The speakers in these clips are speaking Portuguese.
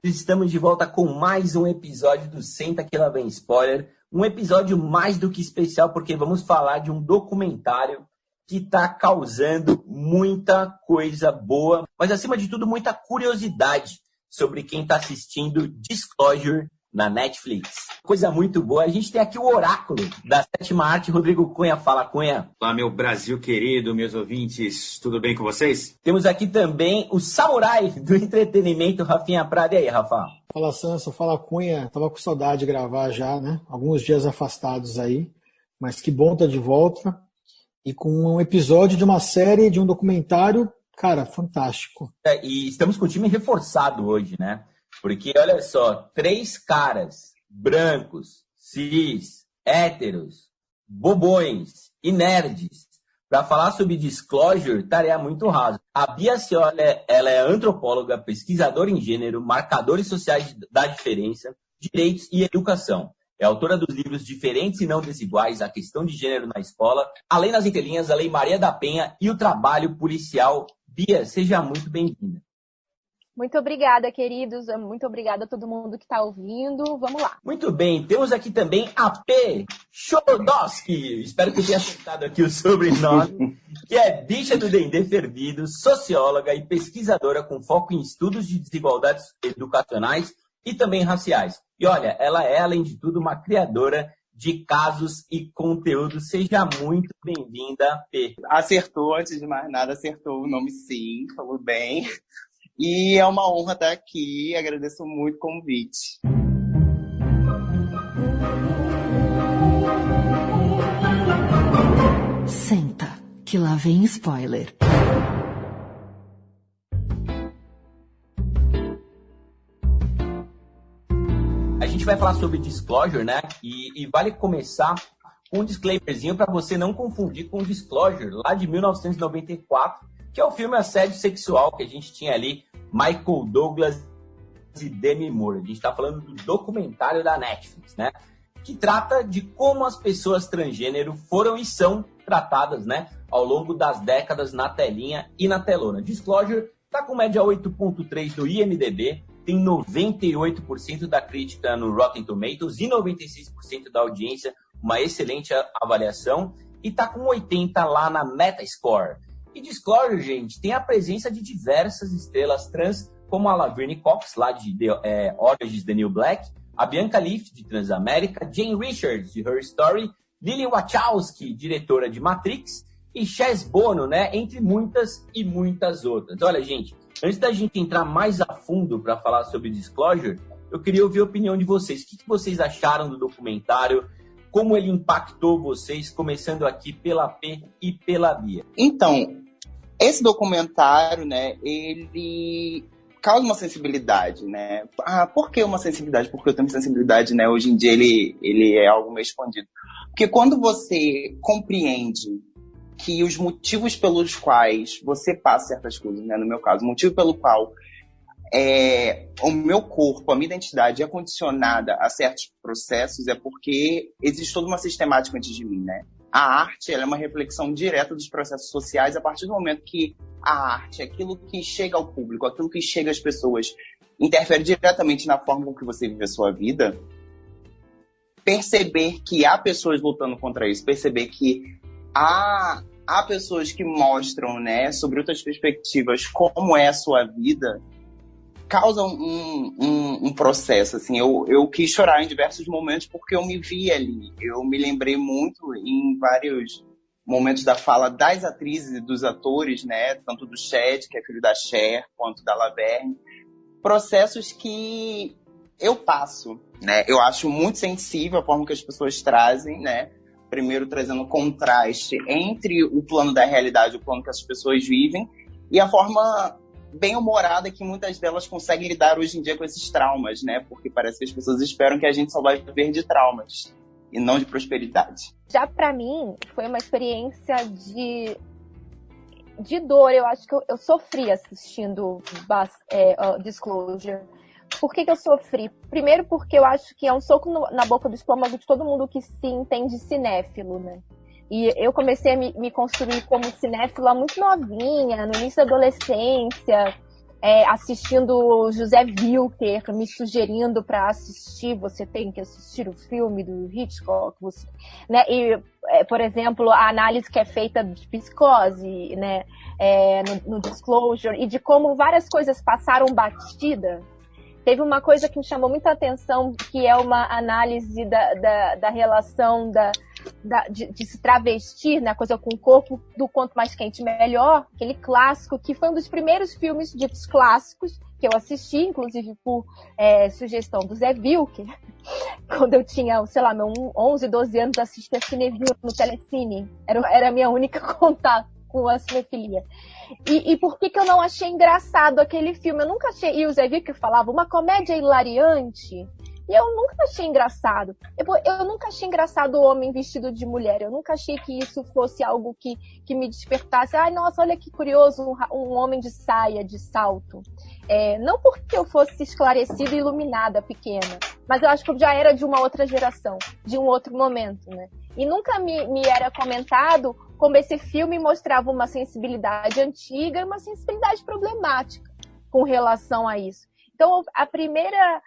Estamos de volta com mais um episódio do Senta Que Lá Vem Spoiler. Um episódio mais do que especial, porque vamos falar de um documentário que está causando muita coisa boa, mas acima de tudo, muita curiosidade sobre quem está assistindo Disclosure na Netflix. Coisa muito boa. A gente tem aqui o oráculo da sétima arte, Rodrigo Cunha. Fala, Cunha. Olá, meu Brasil querido, meus ouvintes, tudo bem com vocês? Temos aqui também o samurai do entretenimento, Rafinha Prada. E aí, Rafa? Fala, Sansa. Fala, Cunha. Tava com saudade de gravar já, né? Alguns dias afastados aí, mas que bom estar de volta. E com um episódio de uma série, de um documentário, cara, fantástico. E estamos com o time reforçado hoje, né? Porque, olha só, 3 caras brancos, cis, héteros, bobões e nerds para falar sobre Disclosure, tarefa muito rasa. A Bia Cioli, ela é antropóloga, pesquisadora em gênero, marcadores sociais da diferença, direitos e educação. É autora dos livros Diferentes e Não Desiguais, A Questão de Gênero na Escola, Além das Entrelinhas, a Lei Maria da Penha e o Trabalho Policial. Bia, seja muito bem-vinda. Muito obrigada, queridos. Muito obrigada a todo mundo que está ouvindo. Vamos lá. Muito bem. Temos aqui também a P. Chodowski. Espero que eu tenha acertado aqui o sobrenome. Que é bicha do Dendê fervido, socióloga e pesquisadora com foco em estudos de desigualdades educacionais e também raciais. E olha, ela é, além de tudo, uma criadora de casos e conteúdo. Seja muito bem-vinda, P. Acertou, antes de mais nada, acertou o nome sim, falou bem. E é uma honra estar aqui, agradeço muito o convite. Senta, que lá vem spoiler. A gente vai falar sobre Disclosure, né? E vale começar com um disclaimerzinho para você não confundir com Disclosure, lá de 1994, que é o filme Assédio Sexual que a gente tinha ali, Michael Douglas e Demi Moore. A gente está falando do documentário da Netflix, né? Que trata de como as pessoas transgênero foram e são tratadas, né? Ao longo das décadas na telinha e na telona. Disclosure está com média 8.3 no IMDb, tem 98% da crítica no Rotten Tomatoes e 96% da audiência, uma excelente avaliação, e está com 80 lá na Metascore. E Disclosure, gente, tem a presença de diversas estrelas trans, como a Laverne Cox, lá de Orange is the New Black, a Bianca Leaf, de Transamérica, Jane Richards, de Her Story, Lily Wachowski, diretora de Matrix, e Chaz Bono, né, entre muitas e muitas outras. Olha, gente, antes da gente entrar mais a fundo para falar sobre Disclosure, eu queria ouvir a opinião de vocês. O que vocês acharam do documentário? Como ele impactou vocês, começando aqui pela P e pela Bia? Então, esse documentário, né, ele causa uma sensibilidade, né? Por que uma sensibilidade? Porque eu tenho sensibilidade, né? Hoje em dia ele é algo meio escondido. Porque quando você compreende que os motivos pelos quais você passa certas coisas, né? No meu caso, o motivo pelo qual o meu corpo, a minha identidade é condicionada a certos processos, é porque existe toda uma sistemática antes de mim, né? A arte, ela é uma reflexão direta dos processos sociais a partir do momento que a arte, aquilo que chega ao público, aquilo que chega às pessoas, interfere diretamente na forma com que você vive a sua vida. Perceber que há pessoas lutando contra isso, perceber que há pessoas que mostram, né, sobre outras perspectivas como é a sua vida, causa um processo, assim. Eu quis chorar em diversos momentos porque eu me vi ali. Eu me lembrei muito em vários momentos da fala das atrizes e dos atores, né, tanto do Chad, que é filho da Cher, quanto da Laverne. Processos que eu passo, né? Eu acho muito sensível a forma que as pessoas trazem, né? Primeiro trazendo contraste entre o plano da realidade e o plano que as pessoas vivem e a forma bem humorada que muitas delas conseguem lidar hoje em dia com esses traumas, né? Porque parece que as pessoas esperam que a gente só vai viver de traumas e não de prosperidade. Já pra mim, foi uma experiência de dor. Eu acho que eu sofri assistindo Disclosure. Por que eu sofri? Primeiro porque eu acho que é um soco na boca do estômago de todo mundo que se entende cinéfilo, né? E eu comecei a me construir como cinéfila muito novinha, no início da adolescência. assistindo José Wilker, me sugerindo para assistir, você tem que assistir o filme do Hitchcock, né? E, por exemplo, a análise que é feita de Psicose, né? No Disclosure, e de como várias coisas passaram batida. Teve uma coisa que me chamou muita atenção, que é uma análise da relação de se travestir, né, coisa com o corpo, do quanto mais quente melhor, aquele clássico, que foi um dos primeiros filmes ditos clássicos que eu assisti, inclusive por sugestão do Zé Wilker, quando eu tinha, sei lá, 11, 12 anos, assistia Cineville no Telecine, era a minha única contato com a cinefilia. E por que eu não achei engraçado aquele filme? Eu nunca achei, e o Zé Wilker falava, uma comédia hilariante, e eu nunca achei engraçado. Eu nunca achei engraçado o homem vestido de mulher, eu nunca achei que isso fosse algo que me despertasse. Ai, nossa, olha que curioso, um homem de saia, de salto. Não porque eu fosse esclarecida e iluminada, pequena, mas eu acho que eu já era de uma outra geração, de um outro momento, né? E nunca me era comentado como esse filme mostrava uma sensibilidade antiga e uma sensibilidade problemática com relação a isso. Então, a primeira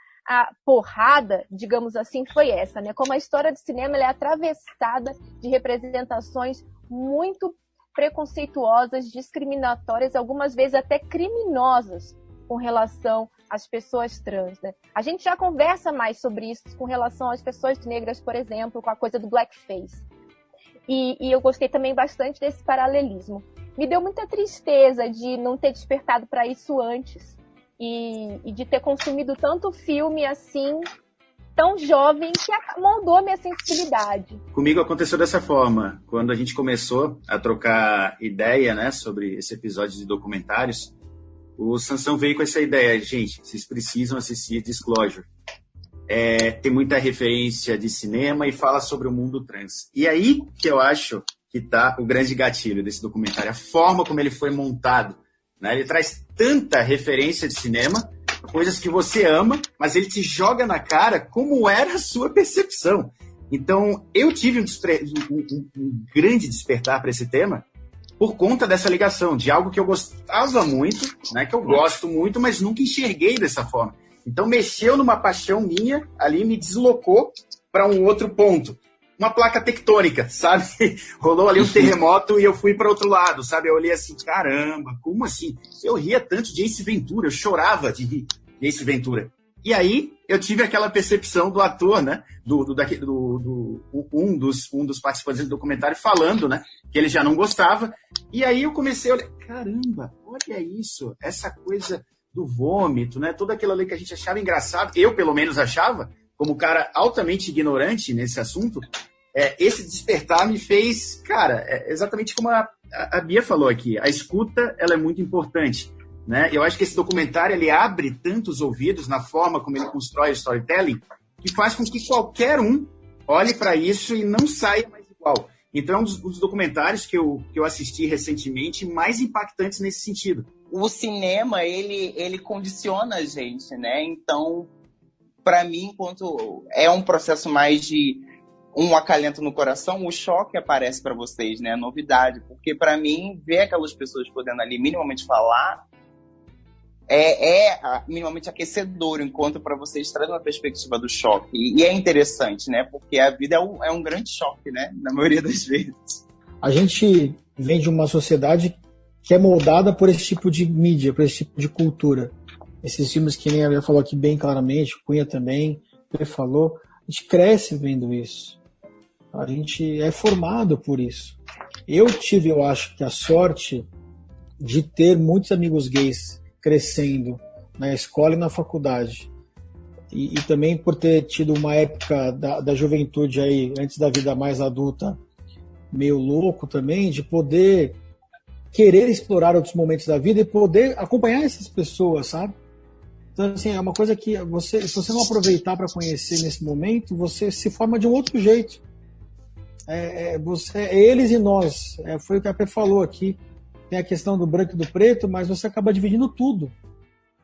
porrada, digamos assim, foi essa, né? Como a história de cinema ela é atravessada de representações muito preconceituosas, discriminatórias, algumas vezes até criminosas com relação às pessoas trans, né? A gente já conversa mais sobre isso com relação às pessoas negras, por exemplo, com a coisa do blackface. E eu gostei também bastante desse paralelismo. Me deu muita tristeza de não ter despertado para isso antes e de ter consumido tanto filme assim, tão jovem, que moldou minha sensibilidade. Comigo aconteceu dessa forma. Quando a gente começou a trocar ideia, né, sobre esse episódio de documentários, o Sansão veio com essa ideia. Gente, vocês precisam assistir Disclosure. Tem muita referência de cinema e fala sobre o mundo trans. E aí que eu acho que está o grande gatilho desse documentário, a forma como ele foi montado, né? Ele traz tanta referência de cinema, coisas que você ama, mas ele te joga na cara como era a sua percepção. Então, eu tive um grande despertar para esse tema por conta dessa ligação, de algo que eu gostava muito, né? Que eu gosto muito, mas nunca enxerguei dessa forma. Então, mexeu numa paixão minha, ali me deslocou para um outro ponto. Uma placa tectônica, sabe? Rolou ali um terremoto e eu fui para outro lado, sabe? Eu olhei assim, caramba, como assim? Eu ria tanto de Ace Ventura, eu chorava de rir de Ace Ventura. E aí, eu tive aquela percepção do ator, né? Um dos participantes do documentário falando, né? Que ele já não gostava. E aí eu comecei a olhar, caramba, olha isso, essa coisa do vômito, né? Tudo aquilo ali que a gente achava engraçado, eu pelo menos achava, como cara altamente ignorante nesse assunto, esse despertar me fez, cara, exatamente como a Bia falou aqui, a escuta, ela é muito importante, né? Eu acho que esse documentário, ele abre tantos ouvidos na forma como ele constrói o storytelling, que faz com que qualquer um olhe para isso e não saia mais igual. Então, é um dos documentários que eu assisti recentemente mais impactantes nesse sentido. O cinema, ele condiciona a gente, né? Então, para mim, enquanto é um processo mais de um acalento no coração, o choque aparece para vocês, né? A novidade. Porque, para mim, ver aquelas pessoas podendo ali minimamente falar minimamente aquecedor, enquanto para vocês traz uma perspectiva do choque. E é interessante, né? Porque a vida é um grande choque, né? Na maioria das vezes. A gente vem de uma sociedade que é moldada por esse tipo de mídia, por esse tipo de cultura. Esses filmes que nem a Bia falou aqui bem claramente, o Cunha também, ele falou, a gente cresce vendo isso. A gente é formado por isso. Eu acho que a sorte de ter muitos amigos gays crescendo na escola e na faculdade. E também por ter tido uma época da juventude aí, antes da vida mais adulta, meio louco também, de poder querer explorar outros momentos da vida e poder acompanhar essas pessoas, sabe? Então, assim, é uma coisa que se você não aproveitar para conhecer nesse momento, você se forma de um outro jeito. Eles e nós. Foi o que a Pê falou aqui. Tem a questão do branco e do preto, mas você acaba dividindo tudo.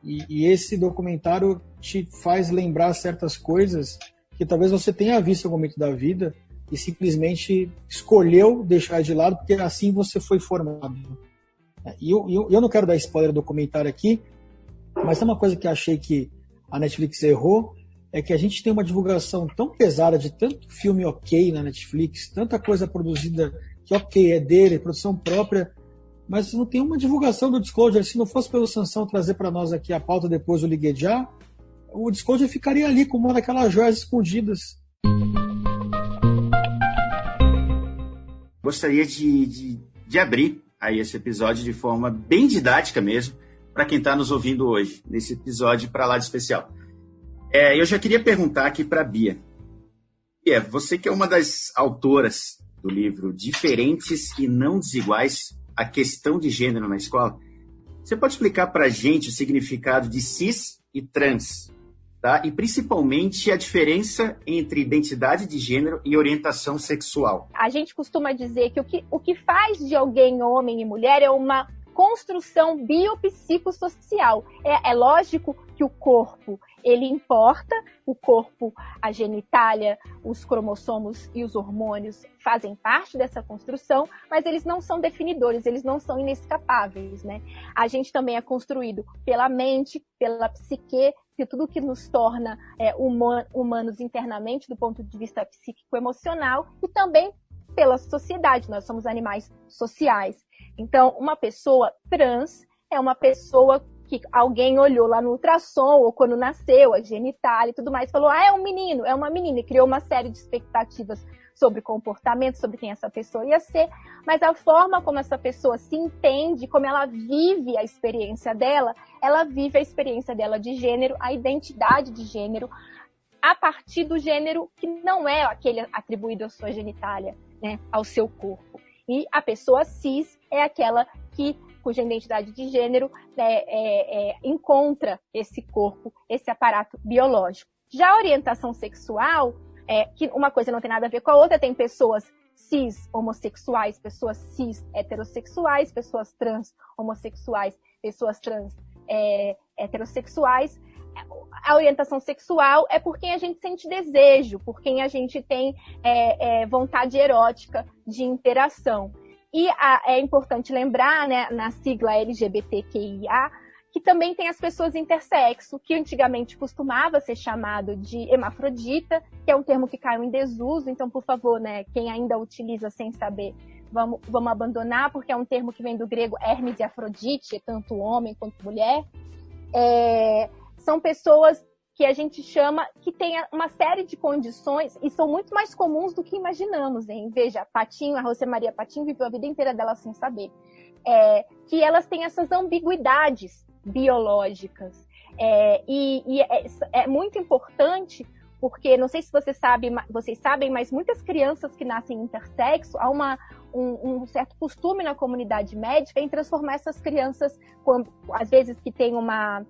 E esse documentário te faz lembrar certas coisas que talvez você tenha visto em algum momento da vida e simplesmente escolheu deixar de lado porque assim você foi formado. E eu não quero dar spoiler do documentário aqui, Mas é uma coisa que eu achei que a Netflix errou, é que a gente tem uma divulgação tão pesada de tanto filme ok na Netflix, tanta coisa produzida que ok, é dele, produção própria, mas não tem uma divulgação do Disclosure. Se não fosse pelo Sansão trazer para nós aqui a pauta depois do Liguei Já, o Disclosure ficaria ali com uma daquelas joias escondidas. Gostaria de abrir aí esse episódio de forma bem didática mesmo, para quem está nos ouvindo hoje, nesse episódio para lá de especial. Eu já queria perguntar aqui para a Bia. Bia, você que é uma das autoras do livro Diferentes e Não Desiguais, a questão de gênero na escola, você pode explicar para a gente o significado de cis e trans, tá? E principalmente a diferença entre identidade de gênero e orientação sexual? A gente costuma dizer que o que faz de alguém homem e mulher é uma construção biopsicossocial. É lógico que o corpo, ele importa, o corpo, a genitália, os cromossomos e os hormônios fazem parte dessa construção, mas eles não são definidores, eles não são inescapáveis, né? A gente também é construído pela mente, pela psique, de tudo que nos torna humanos internamente, do ponto de vista psíquico-emocional, e também pela sociedade. Nós somos animais sociais. Então, uma pessoa trans é uma pessoa que alguém olhou lá no ultrassom, ou quando nasceu, a genitália e tudo mais, falou, é um menino, é uma menina, e criou uma série de expectativas sobre comportamento, sobre quem essa pessoa ia ser, mas a forma como essa pessoa se entende, como ela vive a experiência dela, ela vive a experiência dela de gênero, a identidade de gênero, a partir do gênero que não é aquele atribuído à sua genitália, né, ao seu corpo. E a pessoa cis é aquela cuja identidade de gênero encontra esse corpo, esse aparato biológico. Já a orientação sexual, que uma coisa não tem nada a ver com a outra, tem pessoas cis homossexuais, pessoas cis heterossexuais, pessoas trans homossexuais, pessoas trans heterossexuais. A orientação sexual é por quem a gente sente desejo, por quem a gente tem vontade erótica de interação. E é importante lembrar, né, na sigla LGBTQIA, que também tem as pessoas intersexo, que antigamente costumava ser chamado de hermafrodita, que é um termo que caiu em desuso, então, por favor, né, quem ainda utiliza sem saber, vamos abandonar, porque é um termo que vem do grego Hermes e Afrodite, tanto homem quanto mulher. São pessoas que a gente chama que tem uma série de condições e são muito mais comuns do que imaginamos, hein? Veja, a Rosemaria Patinho viveu a vida inteira dela sem saber. Que elas têm essas ambiguidades biológicas. E é muito importante, porque, não sei se vocês sabem, mas muitas crianças que nascem intersexo, há um certo costume na comunidade médica em transformar essas crianças, às vezes que tem uma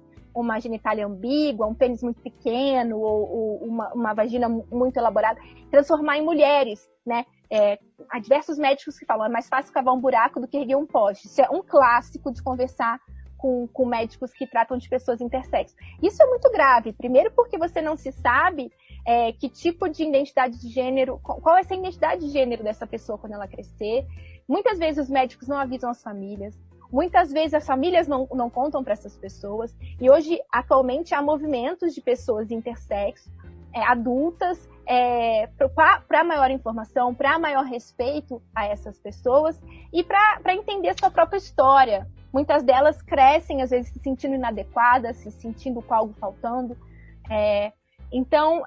genitália ambígua, um pênis muito pequeno ou uma vagina muito elaborada, transformar em mulheres, né? Há diversos médicos que falam, é mais fácil cavar um buraco do que erguer um poste. Isso é um clássico de conversar com médicos que tratam de pessoas intersexo. Isso é muito grave, primeiro porque você não se sabe que tipo de identidade de gênero, qual vai ser a identidade de gênero dessa pessoa quando ela crescer. Muitas vezes os médicos não avisam as famílias. Muitas vezes as famílias não contam para essas pessoas. E hoje, atualmente, há movimentos de pessoas intersexo, adultas, para maior informação, para maior respeito a essas pessoas e para entender sua própria história. Muitas delas crescem, às vezes, se sentindo inadequadas, se sentindo com algo faltando. Então,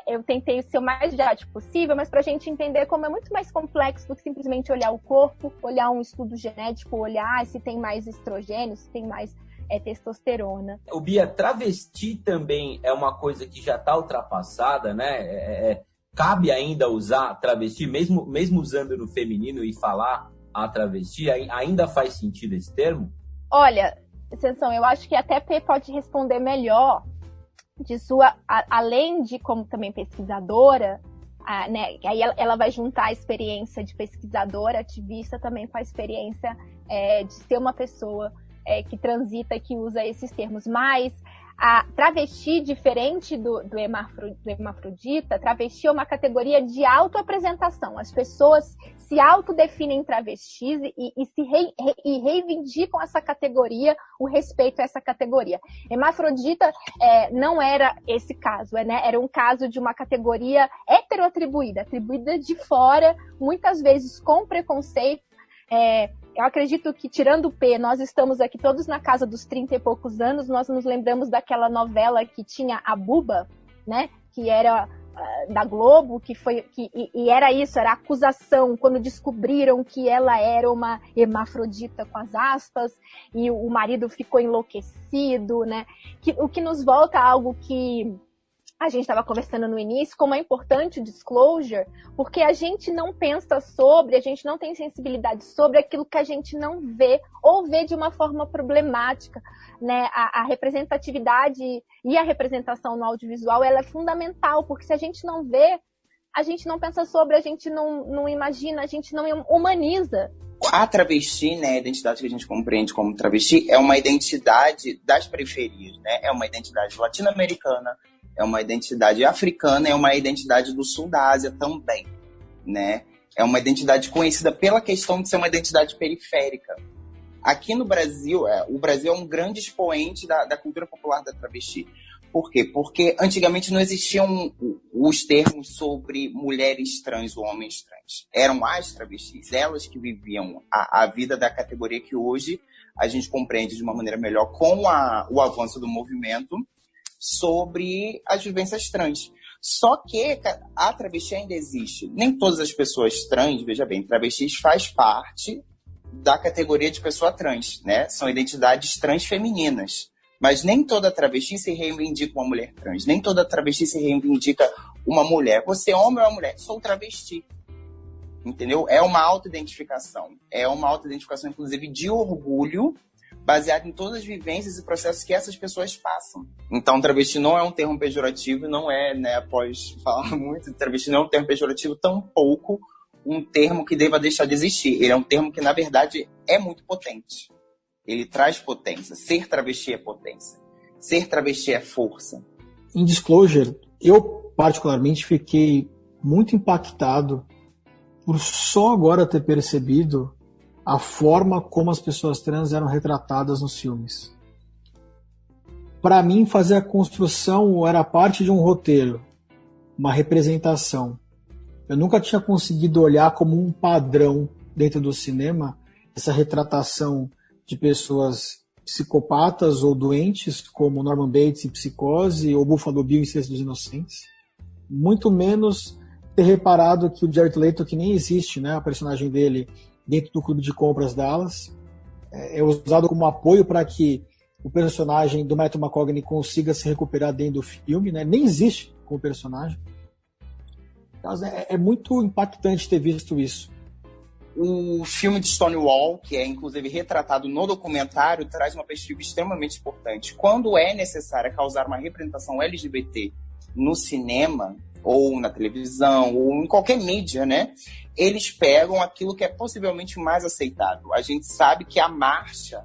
eu tentei ser o mais didático possível, mas para a gente entender como é muito mais complexo do que simplesmente olhar o corpo, olhar um estudo genético, olhar se tem mais estrogênio, se tem mais testosterona. O Bia, travesti também é uma coisa que já está ultrapassada, né? Cabe ainda usar travesti, mesmo usando no feminino e falar a travesti, ainda faz sentido esse termo? Olha, Sansão, eu acho que até P pode responder melhor além de como também pesquisadora, né, aí ela vai juntar a experiência de pesquisadora, ativista, também com a experiência de ser uma pessoa que transita e que usa esses termos. Mas a travesti, diferente do hermafrodita, travesti é uma categoria de autoapresentação. As pessoas se autodefinem travestis e reivindicam essa categoria, o respeito a essa categoria. Hermafrodita não era esse caso, né? Era um caso de uma categoria heteroatribuída, atribuída de fora, muitas vezes com preconceito. Eu acredito que, tirando o P, nós estamos aqui todos na casa dos 30 e poucos anos, nós nos lembramos daquela novela que tinha a Buba, né? Que era da Globo, e era isso, era a acusação, quando descobriram que ela era uma hermafrodita, com as aspas, e o marido ficou enlouquecido, né? O que nos volta a algo que a gente estava conversando no início, como é importante o disclosure, porque a gente não pensa sobre, a gente não tem sensibilidade sobre aquilo que a gente não vê, ou vê de uma forma problemática, né? A representatividade e a representação no audiovisual, ela é fundamental, porque se a gente não vê, a gente não pensa sobre, a gente não imagina, a gente não humaniza. A travesti, né, a identidade que a gente compreende como travesti, é uma identidade das periferias, né? É uma identidade latino-americana, é uma identidade africana, é uma identidade do sul da Ásia também, né? É uma identidade conhecida pela questão de ser uma identidade periférica. Aqui no Brasil, o Brasil é um grande expoente da cultura popular da travesti. Por quê? Porque antigamente não existiam os termos sobre mulheres trans ou homens trans. Eram as travestis, elas que viviam a vida da categoria que hoje a gente compreende de uma maneira melhor com o avanço do movimento sobre as vivências trans. Só que a travesti ainda existe. Nem todas as pessoas trans, veja bem, travestis faz parte da categoria de pessoa trans, né? São identidades trans femininas. Mas nem toda travesti se reivindica uma mulher trans. Nem toda travesti se reivindica uma mulher. Você é homem ou é mulher? Sou travesti. Entendeu? É uma autoidentificação. É uma autoidentificação, inclusive, de orgulho, baseado em todas as vivências e processos que essas pessoas passam. Então, travesti não é um termo pejorativo, não é, né, após falar muito, travesti não é um termo pejorativo, tampouco um termo que deva deixar de existir. Ele é um termo que, na verdade, é muito potente. Ele traz potência. Ser travesti é potência. Ser travesti é força. Em Disclosure, eu particularmente fiquei muito impactado por só agora ter percebido a forma como as pessoas trans eram retratadas nos filmes. Para mim, fazer a construção era parte de um roteiro, uma representação. Eu nunca tinha conseguido olhar como um padrão dentro do cinema essa retratação de pessoas psicopatas ou doentes, como Norman Bates em Psicose ou Buffalo Bill em Silêncio dos Inocentes. Muito menos ter reparado que o Jared Leto, que nem existe, né, a personagem dele, dentro do clube de compras Dallas, é usado como apoio para que o personagem do Matthew McConaughey consiga se recuperar dentro do filme, né? Nem existe como personagem. Então, é muito impactante ter visto isso. O filme de Stonewall, que é inclusive retratado no documentário, traz uma perspectiva extremamente importante. Quando é necessário causar uma representação LGBT no cinema, ou na televisão, ou em qualquer mídia, né? Eles pegam aquilo que é possivelmente mais aceitável. A gente sabe que a marcha,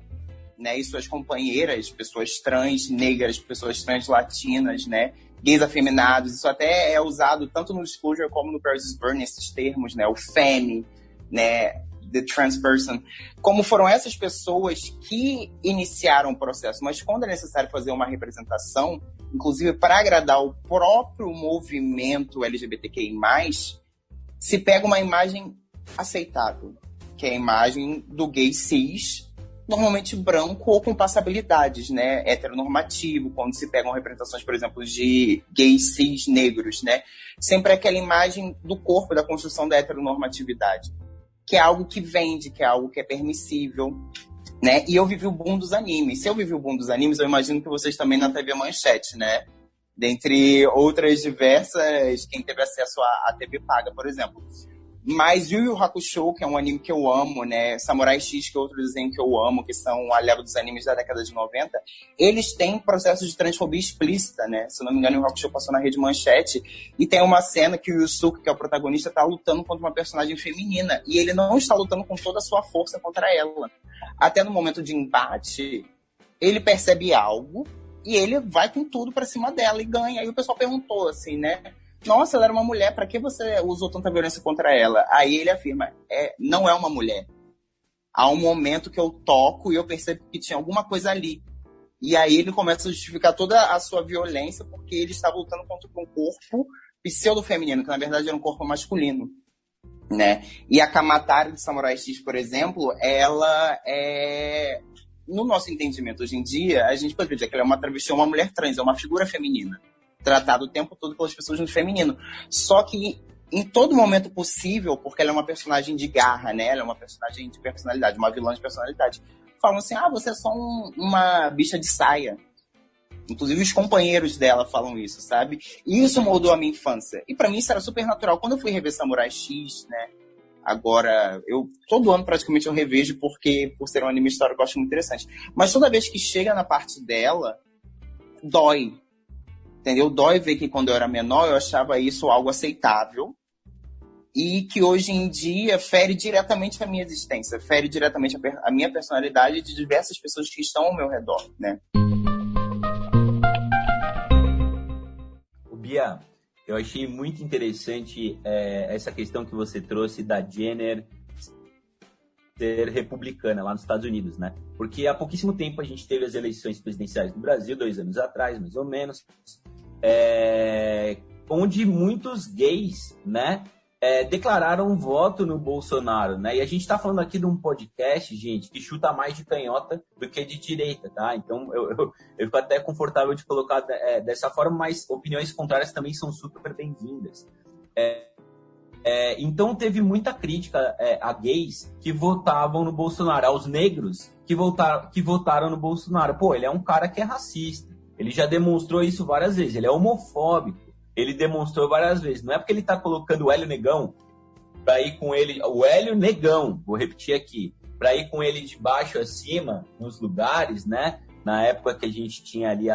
né, e suas companheiras, pessoas trans negras, pessoas trans latinas, né, gays afeminados, isso até é usado tanto no Disclosure como no Paris is Burning, esses termos, né, o femme, né, the trans person, como foram essas pessoas que iniciaram o processo. Mas quando é necessário fazer uma representação, inclusive para agradar o próprio movimento LGBTQI+, se pega uma imagem aceitável, que é a imagem do gay cis, normalmente branco ou com passabilidades, né, heteronormativo, quando se pegam representações, por exemplo, de gays cis negros, né, sempre é aquela imagem do corpo, da construção da heteronormatividade, que é algo que vende, que é algo que é permissível, né? E eu vivi o boom dos animes. Se eu vivi o boom dos animes, eu imagino que vocês também na TV Manchete, né? Dentre outras diversas, quem teve acesso à TV paga, por exemplo. Mas Yu Yu Hakusho, que é um anime que eu amo, né? Samurai X, que é outro desenho que eu amo, que são a leva dos animes da década de 90, eles têm processos de transfobia explícita, né? Se eu não me engano, o Yu Yu Hakusho passou na Rede Manchete, e tem uma cena que o Yusuke, que é o protagonista, tá lutando contra uma personagem feminina, e ele não está lutando com toda a sua força contra ela. Até no momento de embate, ele percebe algo E ele vai com tudo pra cima dela e ganha. Aí o pessoal perguntou assim, né? Nossa, ela era uma mulher, pra que você usou tanta violência contra ela? Aí ele afirma, não é uma mulher. Há um momento que eu toco e eu percebo que tinha alguma coisa ali. E aí ele começa a justificar toda a sua violência porque ele estava lutando contra um corpo pseudo-feminino, que na verdade era um corpo masculino, né? E a Kamatari de Samurai X, por exemplo, ela é... No nosso entendimento hoje em dia, a gente poderia dizer que ela é uma travesti, uma mulher trans, é uma figura feminina, tratada o tempo todo pelas pessoas no feminino. Só que em todo momento possível, porque ela é uma personagem de garra, né? Ela é uma personagem de personalidade, uma vilã de personalidade. Falam assim, você é só uma bicha de saia. Inclusive os companheiros dela falam isso, sabe? E isso moldou a minha infância. E pra mim isso era super natural. Quando eu fui rever Samurai X, né? Agora, todo ano praticamente eu revejo, porque por ser um anime histórico eu acho muito interessante. Mas toda vez que chega na parte dela, dói. Entendeu? Dói ver que quando eu era menor eu achava isso algo aceitável. E que hoje em dia fere diretamente a minha existência, fere diretamente a minha personalidade de diversas pessoas que estão ao meu redor, né? Bia, eu achei muito interessante essa questão que você trouxe da Jenner ser republicana lá nos Estados Unidos, né? Porque há pouquíssimo tempo a gente teve as eleições presidenciais no Brasil, 2 anos atrás, mais ou menos, onde muitos gays, né, declararam voto no Bolsonaro, né? E a gente tá falando aqui de um podcast, gente, que chuta mais de canhota do que de direita, tá? Então eu fico até confortável de colocar dessa forma, mas opiniões contrárias também são super bem-vindas. Então teve muita crítica a gays que votavam no Bolsonaro, aos negros que votaram no Bolsonaro. Pô, ele é um cara que é racista, ele já demonstrou isso várias vezes, ele é homofóbico. Ele demonstrou várias vezes. Não é porque ele tá colocando o Hélio Negão pra ir com ele... O Hélio Negão, vou repetir aqui. Pra ir com ele de baixo a cima, nos lugares, né? Na época que a gente tinha ali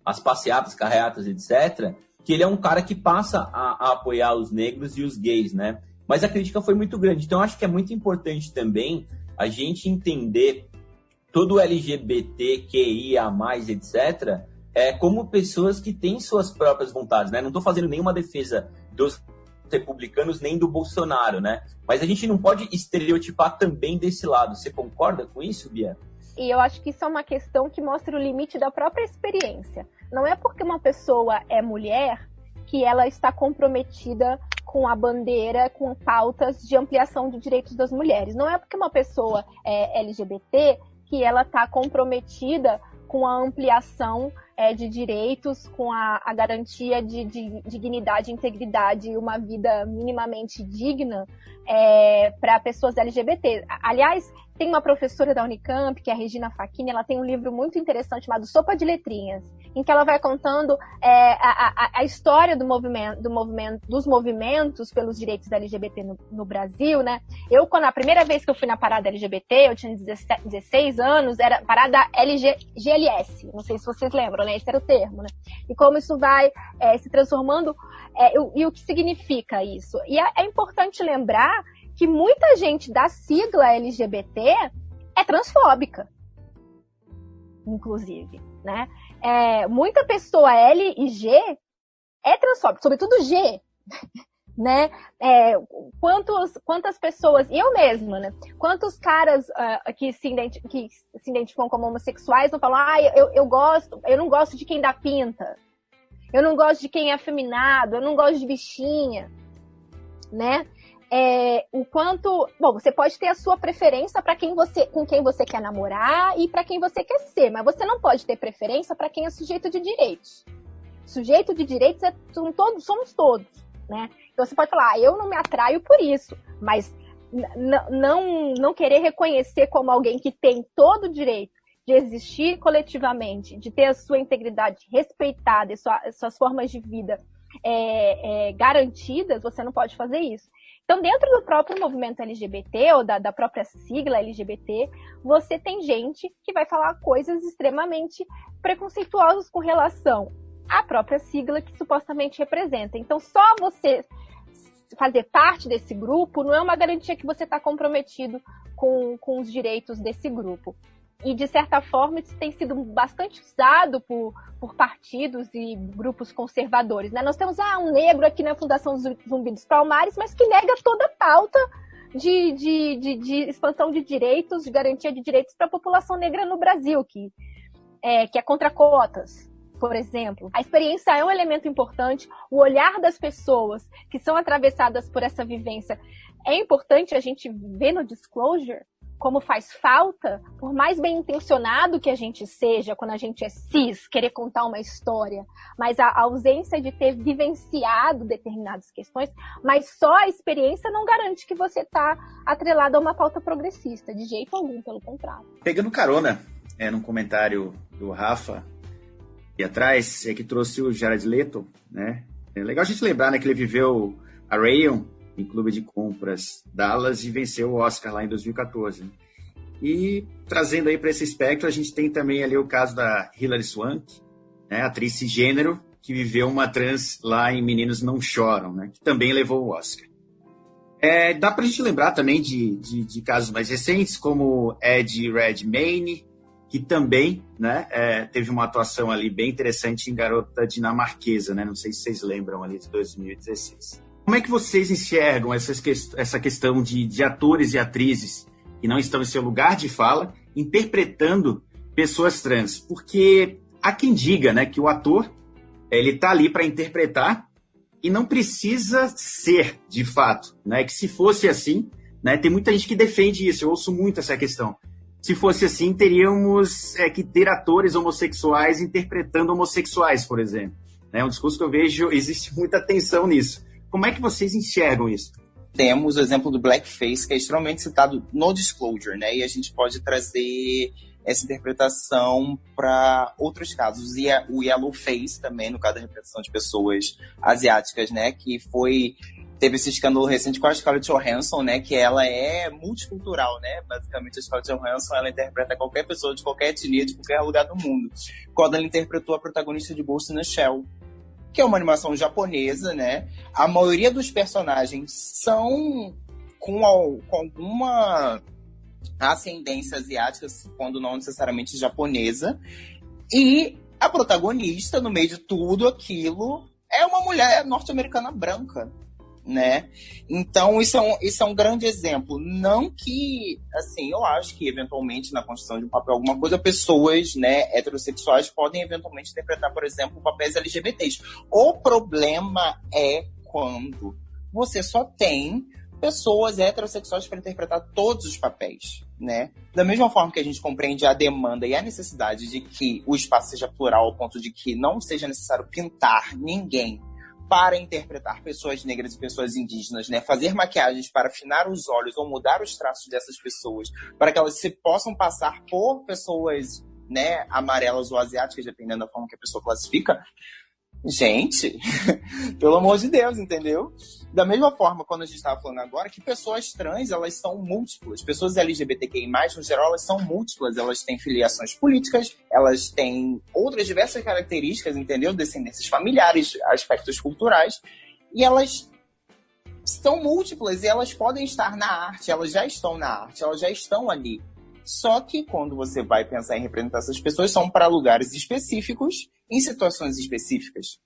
as passeatas, carreatas, etc. Que ele é um cara que passa a apoiar os negros e os gays, né? Mas a crítica foi muito grande. Então, eu acho que é muito importante também a gente entender todo o LGBTQIA+, etc., como pessoas que têm suas próprias vontades, né? Não estou fazendo nenhuma defesa dos republicanos nem do Bolsonaro, né? Mas a gente não pode estereotipar também desse lado. Você concorda com isso, Bia? E eu acho que isso é uma questão que mostra o limite da própria experiência. Não é porque uma pessoa é mulher que ela está comprometida com a bandeira, com pautas de ampliação de direitos das mulheres. Não é porque uma pessoa é LGBT que ela está comprometida com a ampliação de direitos, com a garantia de dignidade, integridade e uma vida minimamente digna para pessoas LGBT. Aliás, tem uma professora da Unicamp, que é a Regina Facchini, ela tem um livro muito interessante chamado Sopa de Letrinhas, em que ela vai contando a história dos movimentos pelos direitos LGBT no Brasil, né? Quando a primeira vez que eu fui na parada LGBT, eu tinha 16 anos, era parada GLS, não sei se vocês lembram, né? Esse era o termo, né? E como isso vai se transformando, e o que significa isso. E é importante lembrar que muita gente da sigla LGBT é transfóbica, inclusive, né? Muita pessoa L e G é transfóbica, sobretudo G, né? Quantas pessoas, e eu mesma, né? Quantos caras que se identificam como homossexuais não falam, eu não gosto de quem dá pinta, eu não gosto de quem é afeminado, eu não gosto de bichinha, né? Bom, você pode ter a sua preferência com quem você quer namorar e para quem você quer ser, mas você não pode ter preferência para quem é sujeito de direitos. Sujeito de direitos somos todos, né? Então você pode falar, eu não me atraio por isso, mas não querer reconhecer como alguém que tem todo o direito de existir coletivamente, de ter a sua integridade respeitada e suas formas de vida garantidas, você não pode fazer isso. Então, dentro do próprio movimento LGBT, ou da própria sigla LGBT, você tem gente que vai falar coisas extremamente preconceituosas com relação à própria sigla que supostamente representa. Então, só você fazer parte desse grupo não é uma garantia que você está comprometido com os direitos desse grupo. E, de certa forma, isso tem sido bastante usado por partidos e grupos conservadores, né? Nós temos um negro aqui na Fundação Zumbi dos Palmares, mas que nega toda a pauta de expansão de direitos, de garantia de direitos para a população negra no Brasil, que é contra cotas, por exemplo. A experiência é um elemento importante, o olhar das pessoas que são atravessadas por essa vivência é importante a gente ver no Disclosure como faz falta, por mais bem intencionado que a gente seja, quando a gente é cis, querer contar uma história, mas a ausência de ter vivenciado determinadas questões, mas só a experiência não garante que você está atrelado a uma pauta progressista, de jeito algum, pelo contrário. Pegando carona, num comentário do Rafa, e atrás, que trouxe o Jared Leto, né? É legal a gente lembrar, né, que ele viveu a Rayon em Clube de Compras Dallas e venceu o Oscar lá em 2014. E trazendo aí para esse espectro, a gente tem também ali o caso da Hilary Swank, né, atriz cisgênero, que viveu uma trans lá em Meninos Não Choram, né, que também levou o Oscar. Dá para a gente lembrar também de casos mais recentes, como Ed Redmayne, que também, né, teve uma atuação ali bem interessante em Garota Dinamarquesa, né, não sei se vocês lembram ali de 2016. Como é que vocês enxergam essa questão de atores e atrizes que não estão em seu lugar de fala, interpretando pessoas trans? Porque há quem diga, né, que o ator ele está ali para interpretar e não precisa ser, de fato. Né? Que se fosse assim, né, tem muita gente que defende isso, eu ouço muito essa questão. Se fosse assim, teríamos que ter atores homossexuais interpretando homossexuais, por exemplo. É um discurso que eu vejo, existe muita tensão nisso. Como é que vocês enxergam isso? Temos o exemplo do blackface, que é extremamente citado no Disclosure, né? E a gente pode trazer essa interpretação para outros casos. E o yellowface também, no caso da representação de pessoas asiáticas, né? Que teve esse escândalo recente com a Scarlett Johansson, né? Que ela é multicultural, né? Basicamente, a Scarlett Johansson, ela interpreta qualquer pessoa de qualquer etnia, de qualquer lugar do mundo. Quando ela interpretou a protagonista de Ghost in the Shell, que é uma animação japonesa, né? A maioria dos personagens são com alguma ascendência asiática, quando não necessariamente japonesa. E a protagonista, no meio de tudo aquilo, é uma mulher norte-americana branca, né? Então, isso é um grande exemplo. Não que, assim, eu acho que, eventualmente, na construção de um papel, alguma coisa, pessoas, né, heterossexuais podem, eventualmente, interpretar, por exemplo, papéis LGBTs. O problema é quando você só tem pessoas heterossexuais para interpretar todos os papéis, né? Da mesma forma que a gente compreende a demanda e a necessidade de que o espaço seja plural, ao ponto de que não seja necessário pintar ninguém para interpretar pessoas negras e pessoas indígenas, né? Fazer maquiagens para afinar os olhos ou mudar os traços dessas pessoas, para que elas se possam passar por pessoas, né, amarelas ou asiáticas, dependendo da forma que a pessoa classifica. Gente, pelo amor de Deus, entendeu? Da mesma forma, quando a gente estava falando agora, que pessoas trans, elas são múltiplas. Pessoas LGBTQI+, no geral, elas são múltiplas. Elas têm filiações políticas, elas têm outras diversas características, entendeu? Descendências familiares, aspectos culturais. E elas são múltiplas e elas podem estar na arte, elas já estão na arte, elas já estão ali. Só que quando você vai pensar em representar essas pessoas, são para lugares específicos, em situações específicas,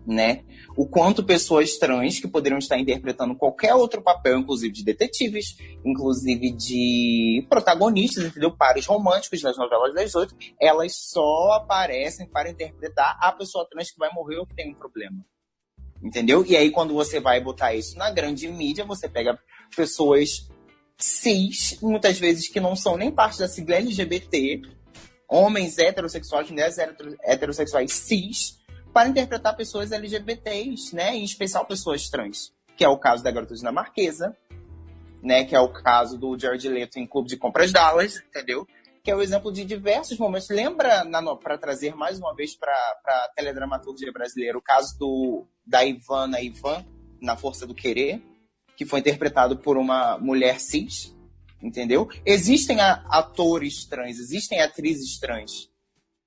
né? O quanto pessoas trans que poderiam estar interpretando qualquer outro papel, inclusive de detetives, inclusive de protagonistas, entendeu? Pares românticos nas novelas das 8, elas só aparecem para interpretar a pessoa trans que vai morrer ou que tem um problema, entendeu? E aí, quando você vai botar isso na grande mídia, você pega pessoas cis, muitas vezes que não são nem parte da sigla LGBT, homens heterossexuais, mulheres heterossexuais cis, para interpretar pessoas LGBTs, né? Em especial pessoas trans, que é o caso da Garota Dinamarquesa, né? Que é o caso do Jared Leto em Clube de Compras Dallas, entendeu? Que é o exemplo de diversos momentos. Lembra, para trazer mais uma vez para a teledramaturgia brasileira, o caso da Ivana Ivan, na Força do Querer, que foi interpretado por uma mulher cis, entendeu? Existem atores trans, existem atrizes trans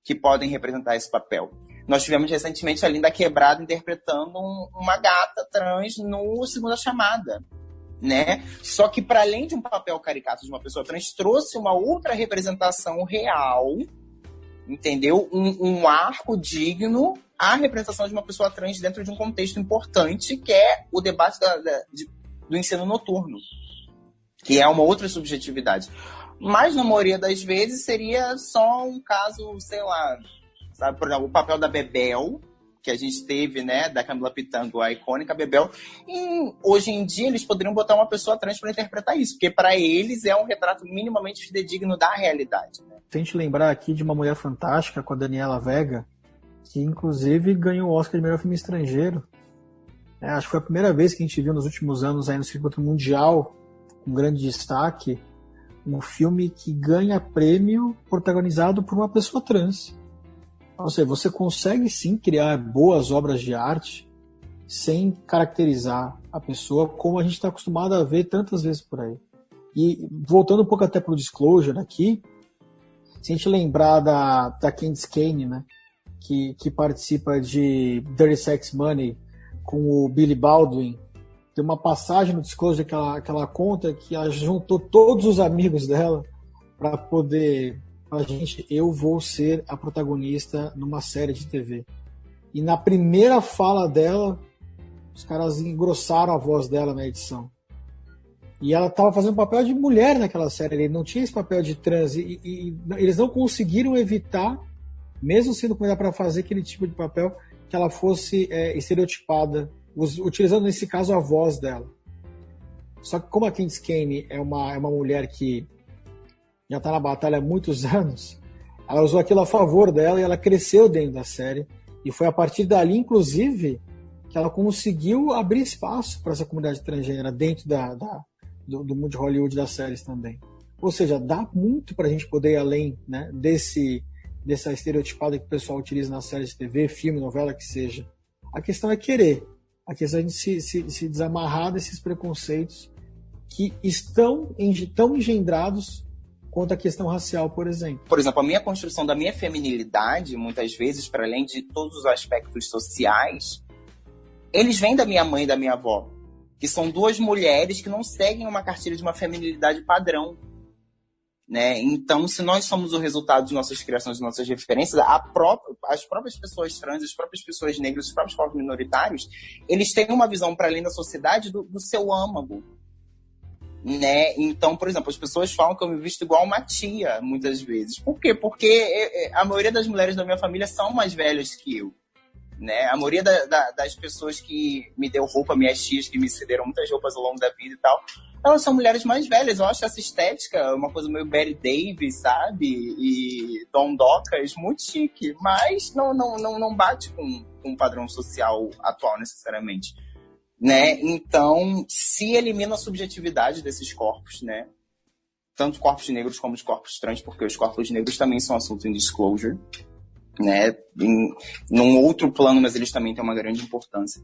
que podem representar esse papel. Nós tivemos recentemente a Linda Quebrada interpretando uma gata trans no Segunda Chamada, né? Só que para além de um papel caricato de uma pessoa trans, trouxe uma outra representação real, entendeu? Um arco digno à representação de uma pessoa trans dentro de um contexto importante, que é o debate do ensino noturno, que é uma outra subjetividade. Mas, na maioria das vezes, seria só um caso, sei lá, sabe, por exemplo, o papel da Bebel, que a gente teve, né, da Camila Pitangui, a icônica Bebel. E hoje em dia eles poderiam botar uma pessoa trans para interpretar isso, porque para eles é um retrato minimamente fidedigno da realidade, né? Se a gente lembrar aqui de Uma Mulher Fantástica com a Daniela Vega, que inclusive ganhou o Oscar de melhor filme estrangeiro. Acho que foi a primeira vez que a gente viu nos últimos anos aí no circuito mundial, com grande destaque, um filme que ganha prêmio protagonizado por uma pessoa trans. Ou seja, você consegue sim criar boas obras de arte sem caracterizar a pessoa, como a gente está acostumado a ver tantas vezes por aí. E voltando um pouco até para o Disclosure aqui, se a gente lembrar da Candice Kane, né, que participa de Dirty Sex Money com o Billy Baldwin, tem uma passagem no Disclosure que ela conta que ela juntou todos os amigos dela para poder... eu vou ser a protagonista numa série de TV. E na primeira fala dela, os caras engrossaram a voz dela na edição. E ela estava fazendo papel de mulher naquela série, ele não tinha esse papel de trans, e eles não conseguiram evitar, mesmo sendo convidada para fazer aquele tipo de papel, que ela fosse estereotipada, utilizando nesse caso a voz dela. Só que como a Candice Kane é uma mulher que já está na batalha há muitos anos, ela usou aquilo a favor dela e ela cresceu dentro da série. E foi a partir dali, inclusive, que ela conseguiu abrir espaço para essa comunidade transgênera dentro do mundo de Hollywood das séries também. Ou seja, dá muito para a gente poder ir além, né, dessa estereotipada que o pessoal utiliza nas séries de TV, filme, novela, que seja. A questão é querer. A questão é a gente se desamarrar desses preconceitos que estão tão engendrados quanto a questão racial, por exemplo. Por exemplo, a minha construção da minha feminilidade, muitas vezes, para além de todos os aspectos sociais, eles vêm da minha mãe e da minha avó, que são duas mulheres que não seguem uma cartilha de uma feminilidade padrão, né? Então, se nós somos o resultado de nossas criações, de nossas referências, as próprias pessoas trans, as próprias pessoas negras, os próprios povos minoritários, eles têm uma visão para além da sociedade do seu âmago, né? Então, por exemplo, as pessoas falam que eu me visto igual uma tia, muitas vezes. Por quê? Porque a maioria das mulheres da minha família são mais velhas que eu, né? A maioria das pessoas que me deu roupa, minhas tias que me cederam muitas roupas ao longo da vida e tal, elas são mulheres mais velhas. Eu acho essa estética uma coisa meio Betty Davis, sabe? E Don Docas, muito chique. Mas não bate com o padrão social atual, necessariamente, né? Então, se elimina a subjetividade desses corpos, né? Tanto corpos negros como os corpos trans, porque os corpos negros também são assunto em Disclosure, né? Num outro plano, mas eles também têm uma grande importância.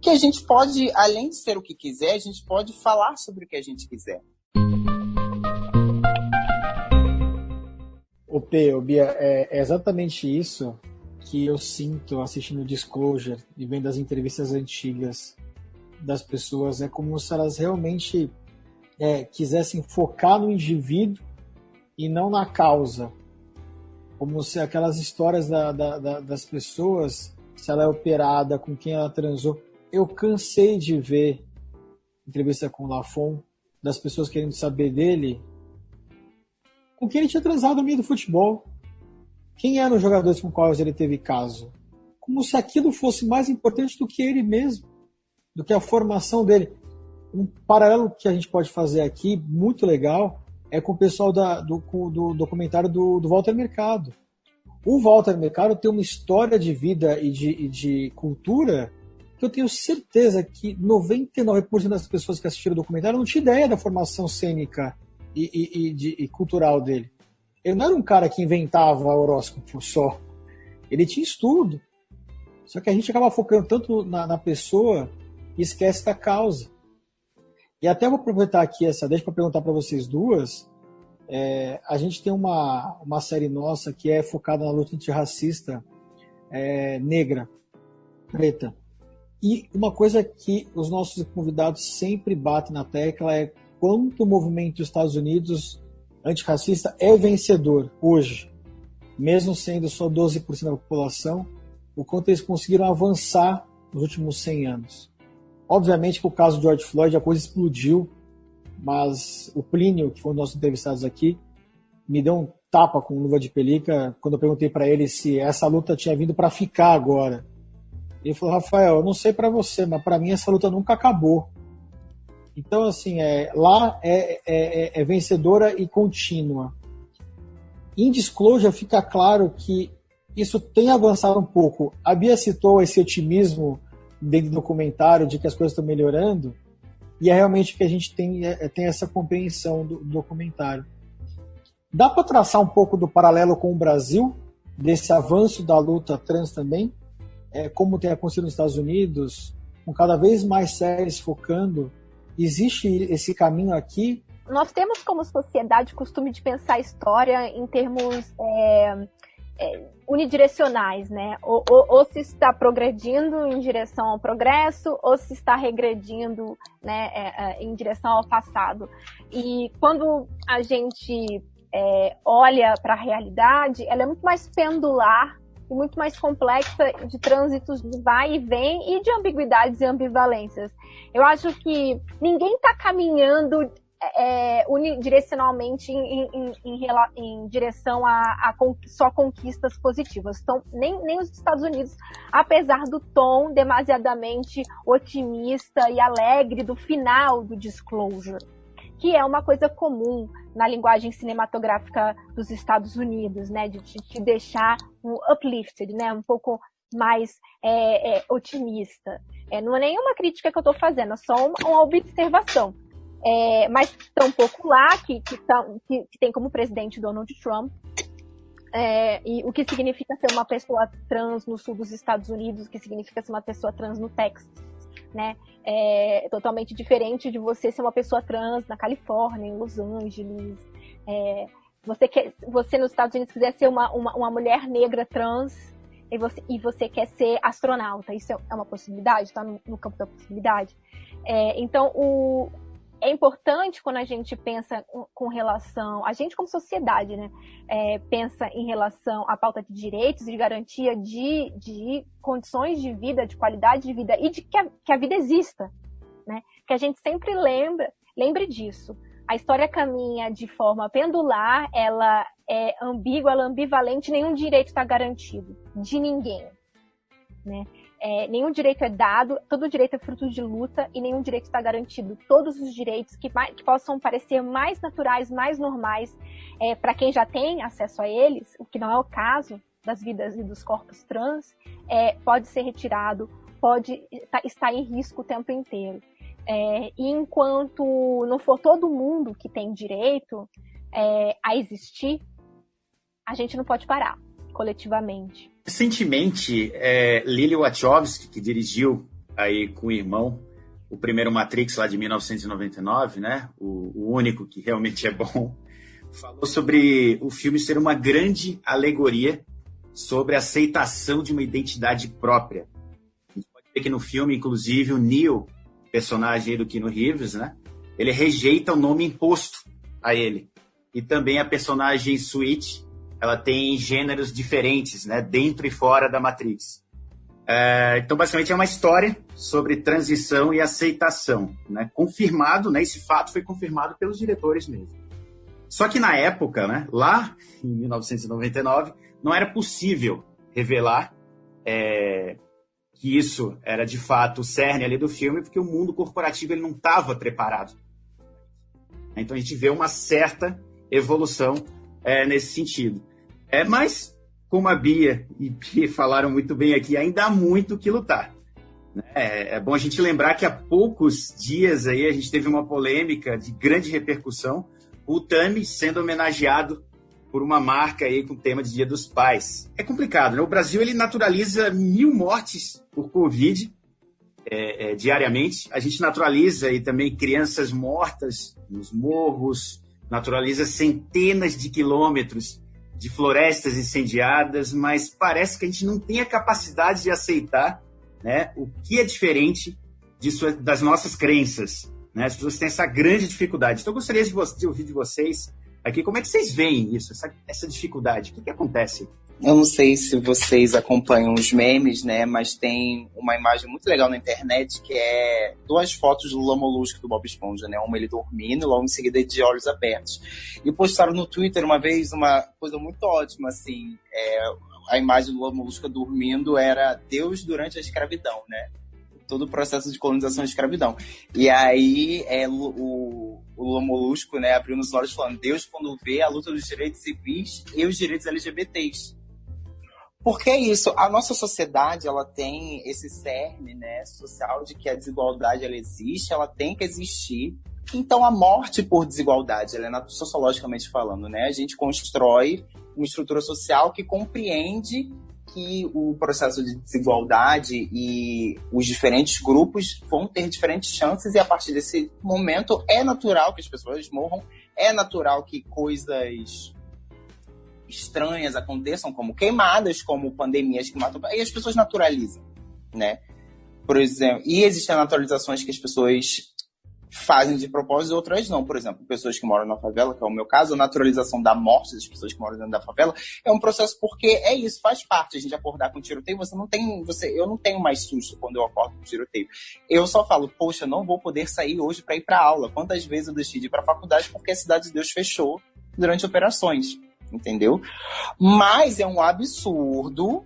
Que a gente pode, além de ser o que quiser, a gente pode falar sobre o que a gente quiser. Bia, é exatamente isso que eu sinto assistindo Disclosure e vendo as entrevistas antigas das pessoas. É como se elas realmente quisessem focar no indivíduo e não na causa. Como se aquelas histórias das pessoas, se ela é operada, com quem ela transou. Eu cansei de ver entrevista com o Lafon, das pessoas querendo saber dele, com quem ele tinha transado no meio do futebol. Quem eram os jogadores com quais ele teve caso? Como se aquilo fosse mais importante do que ele mesmo, do que a formação dele. Um paralelo que a gente pode fazer aqui, muito legal, é com o pessoal do documentário do Walter Mercado. O Walter Mercado tem uma história de vida e de cultura que eu tenho certeza que 99% das pessoas que assistiram o documentário não tinha ideia da formação cênica e cultural dele. Ele não era um cara que inventava horóscopo só. Ele tinha estudo. Só que a gente acaba focando tanto na pessoa e esquece da causa. E até vou aproveitar aqui essa deixa para perguntar para vocês duas. A gente tem uma série nossa que é focada na luta antirracista negra, preta. E uma coisa que os nossos convidados sempre batem na tecla é quanto o movimento dos Estados Unidos antirracista é vencedor hoje, mesmo sendo só 12% da população, o quanto eles conseguiram avançar nos últimos 100 anos. Obviamente que o caso de George Floyd, a coisa explodiu, mas o Plínio, que foi um dos nossos entrevistados aqui, me deu um tapa com luva de pelica quando eu perguntei para ele se essa luta tinha vindo para ficar agora. Ele falou: Rafael, eu não sei para você, mas para mim essa luta nunca acabou. Então, assim, lá é vencedora e contínua. Em Disclosure fica claro que isso tem avançado um pouco. A Bia citou esse otimismo dentro do documentário de que as coisas estão melhorando, e é realmente que a gente tem essa compreensão do documentário. Dá para traçar um pouco do paralelo com o Brasil, desse avanço da luta trans também? Como tem acontecido nos Estados Unidos, com cada vez mais séries focando. Existe esse caminho aqui? Nós temos como sociedade o costume de pensar a história em termos unidirecionais, né? Ou se está progredindo em direção ao progresso, ou se está regredindo, né, em direção ao passado. E quando a gente olha para a realidade, ela é muito mais pendular e muito mais complexa, de trânsitos de vai e vem e de ambiguidades e ambivalências. Eu acho que ninguém está caminhando unidirecionalmente em direção a só conquistas positivas. Então, nem os Estados Unidos, apesar do tom demasiadamente otimista e alegre do final do Disclosure, que é uma coisa comum na linguagem cinematográfica dos Estados Unidos, né, de te deixar uplifted, né, um pouco mais otimista. Não é nenhuma crítica que eu estou fazendo, é só uma observação. Mas tampouco lá, que tem como presidente Donald Trump, e o que significa ser uma pessoa trans no sul dos Estados Unidos, o que significa ser uma pessoa trans no Texas, né? É totalmente diferente de você ser uma pessoa trans na Califórnia, em Los Angeles. Você nos Estados Unidos quiser ser uma mulher negra trans e você quer ser astronauta. Isso é uma possibilidade? Está no campo da possibilidade? Então, é importante quando a gente pensa com relação, a gente como sociedade, né, pensa em relação à pauta de direitos e de garantia de condições de vida, de qualidade de vida e de que a vida exista, né, que a gente sempre lembre disso. A história caminha de forma pendular, ela é ambígua, ela é ambivalente, nenhum direito está garantido, de ninguém, né? Nenhum direito é dado, todo direito é fruto de luta e nenhum direito está garantido. Todos os direitos que possam parecer mais naturais, mais normais, para quem já tem acesso a eles, o que não é o caso das vidas e dos corpos trans, pode ser retirado, pode estar em risco o tempo inteiro. E enquanto não for todo mundo que tem direito a existir, a gente não pode parar coletivamente. Recentemente, Lily Wachowski, que dirigiu aí com o irmão o primeiro Matrix lá de 1999, né? O único que realmente é bom, falou sobre o filme ser uma grande alegoria sobre a aceitação de uma identidade própria. A gente pode ver que no filme, inclusive, o Neo, personagem do Keanu Reeves, né? Ele rejeita o nome imposto a ele. E também a personagem Switch, ela tem gêneros diferentes, né, dentro e fora da Matrix. Então, basicamente, é uma história sobre transição e aceitação, né, confirmado, né, esse fato foi confirmado pelos diretores mesmo. Só que na época, né, lá em 1999, não era possível revelar que isso era de fato o cerne ali do filme, porque o mundo corporativo ele não estava preparado. Então a gente vê uma certa evolução nesse sentido. Mas, como a Bia e Pi falaram muito bem aqui, ainda há muito o que lutar. É bom a gente lembrar que há poucos dias aí a gente teve uma polêmica de grande repercussão, o Tami sendo homenageado por uma marca aí com o tema de Dia dos Pais. É complicado, né? O Brasil ele naturaliza 1.000 mortes por Covid diariamente. A gente naturaliza aí também crianças mortas nos morros, naturaliza centenas de quilômetros de florestas incendiadas, mas parece que a gente não tem a capacidade de aceitar né, o que é diferente das nossas crenças, né? As pessoas têm essa grande dificuldade. Então, eu gostaria de ouvir de vocês aqui, como é que vocês veem isso, essa dificuldade? O que acontece? Eu não sei se vocês acompanham os memes, né? Mas tem uma imagem muito legal na internet que é 2 fotos do Lula Molusco do Bob Esponja, né? Uma ele dormindo, logo em seguida ele de olhos abertos. E postaram no Twitter uma vez uma coisa muito ótima, assim. A imagem do Lula Molusco dormindo era Deus durante a escravidão, né? Todo o processo de colonização e escravidão. E aí o Lula Molusco, né, abriu nos olhos falando: Deus, quando vê a luta dos direitos civis e os direitos LGBTs. Porque é isso, a nossa sociedade, ela tem esse cerne, né, social de que a desigualdade, ela existe, ela tem que existir. Então, a morte por desigualdade, ela é sociologicamente falando, né? A gente constrói uma estrutura social que compreende que o processo de desigualdade e os diferentes grupos vão ter diferentes chances, e a partir desse momento é natural que as pessoas morram, é natural que coisas estranhas aconteçam, como queimadas, como pandemias que matam, e as pessoas naturalizam, né? Por exemplo, e existem naturalizações que as pessoas fazem de propósito e outras não. Por exemplo, pessoas que moram na favela, que é o meu caso, a naturalização da morte das pessoas que moram dentro da favela é um processo, porque é isso, faz parte. A gente acordar com tiroteio, eu não tenho mais susto quando eu acordo com tiroteio. Eu só falo, poxa, não vou poder sair hoje para ir para aula. Quantas vezes eu deixei de ir para a faculdade porque a Cidade de Deus fechou durante operações, entendeu? Mas é um absurdo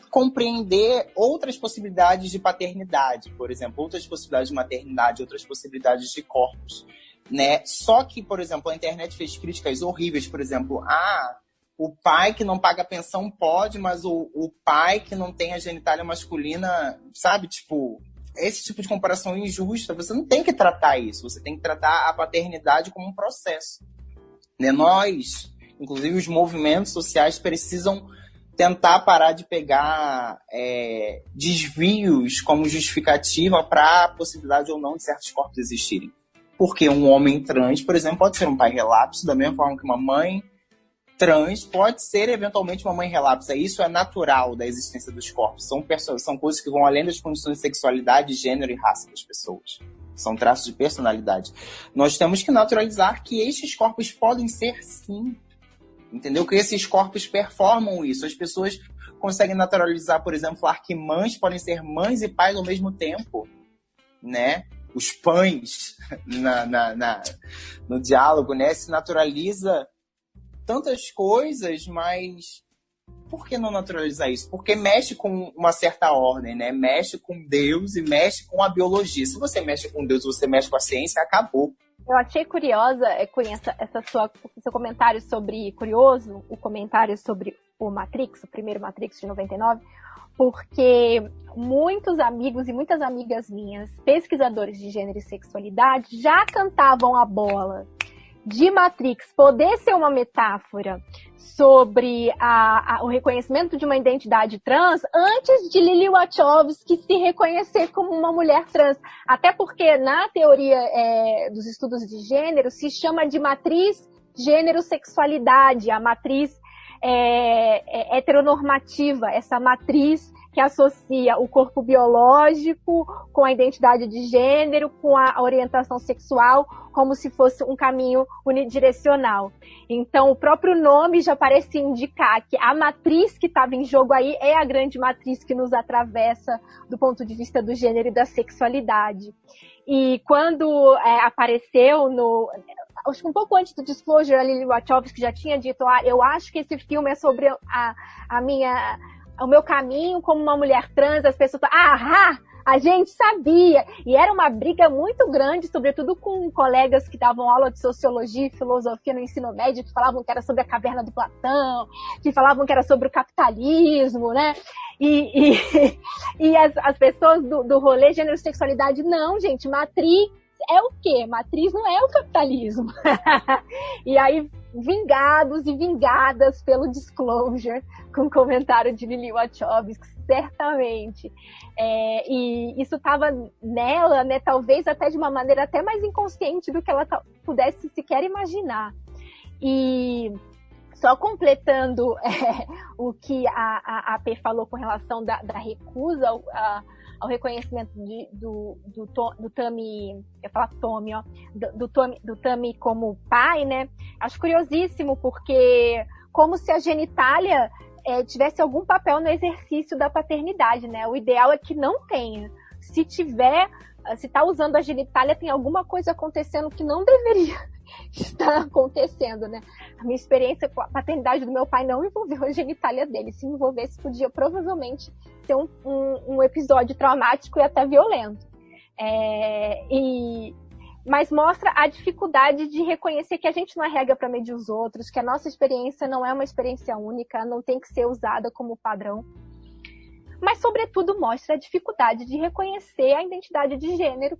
compreender outras possibilidades de paternidade, por exemplo, outras possibilidades de maternidade, outras possibilidades de corpos, né? Só que, por exemplo, a internet fez críticas horríveis, por exemplo, o pai que não paga pensão pode, mas o pai que não tem a genitália masculina, sabe? Tipo, esse tipo de comparação injusta. Você não tem que tratar isso, você tem que tratar a paternidade como um processo, né? Nós, inclusive os movimentos sociais, precisam tentar parar de pegar desvios como justificativa para a possibilidade ou não de certos corpos existirem. Porque um homem trans, por exemplo, pode ser um pai relapso, da mesma forma que uma mãe trans pode ser eventualmente uma mãe relapsa. Isso é natural da existência dos corpos. São coisas que vão além das condições de sexualidade, gênero e raça das pessoas. São traços de personalidade. Nós temos que naturalizar que estes corpos podem ser, sim, entendeu? Que esses corpos performam isso. As pessoas conseguem naturalizar, por exemplo, falar que mães podem ser mães e pais ao mesmo tempo, né? Os pães no diálogo, né? Se naturaliza tantas coisas, mas por que não naturalizar isso? Porque mexe com uma certa ordem, né? Mexe com Deus e mexe com a biologia. Se você mexe com Deus, você mexe com a ciência, acabou. Eu achei curiosa esse seu comentário sobre, curioso, o comentário sobre o Matrix, o primeiro Matrix de 99, porque muitos amigos e muitas amigas minhas, pesquisadores de gênero e sexualidade, já cantavam a bola de Matrix poder ser uma metáfora sobre o reconhecimento de uma identidade trans antes de Lily Wachowski se reconhecer como uma mulher trans. Até porque na teoria dos estudos de gênero se chama de matriz gênero-sexualidade, a matriz heteronormativa, essa matriz que associa o corpo biológico com a identidade de gênero, com a orientação sexual, como se fosse um caminho unidirecional. Então, o próprio nome já parece indicar que a matriz que estava em jogo aí é a grande matriz que nos atravessa do ponto de vista do gênero e da sexualidade. E quando apareceu acho que um pouco antes do Disclosure, a Lily Wachowski já tinha dito, eu acho que esse filme é sobre o meu caminho como uma mulher trans. As pessoas falam, a gente sabia. E era uma briga muito grande, sobretudo com colegas que davam aula de sociologia e filosofia no ensino médio, que falavam que era sobre a caverna do Platão, que falavam que era sobre o capitalismo, né? E as pessoas do rolê gênero e sexualidade, não, gente, matriz é o quê? Matriz não é o capitalismo. E aí, vingados e vingadas pelo Disclosure, com o comentário de Lily Wachowski, certamente. E isso estava nela, né, talvez até de uma maneira até mais inconsciente do que ela pudesse sequer imaginar. E só completando o que a P falou com relação da recusa ao reconhecimento do Tami, eu ia falar Tommy, ó, do Tami como pai, né? Acho curiosíssimo, porque como se a genitália tivesse algum papel no exercício da paternidade, né? O ideal é que não tenha. Se tá usando a genitália, tem alguma coisa acontecendo que não deveria estar acontecendo, né? A minha experiência com a paternidade do meu pai não envolveu a genitália dele. Se envolvesse, podia provavelmente ter um episódio traumático e até violento. Mas mostra a dificuldade de reconhecer que a gente não é regra para medir os outros, que a nossa experiência não é uma experiência única, não tem que ser usada como padrão. Mas, sobretudo, mostra a dificuldade de reconhecer a identidade de gênero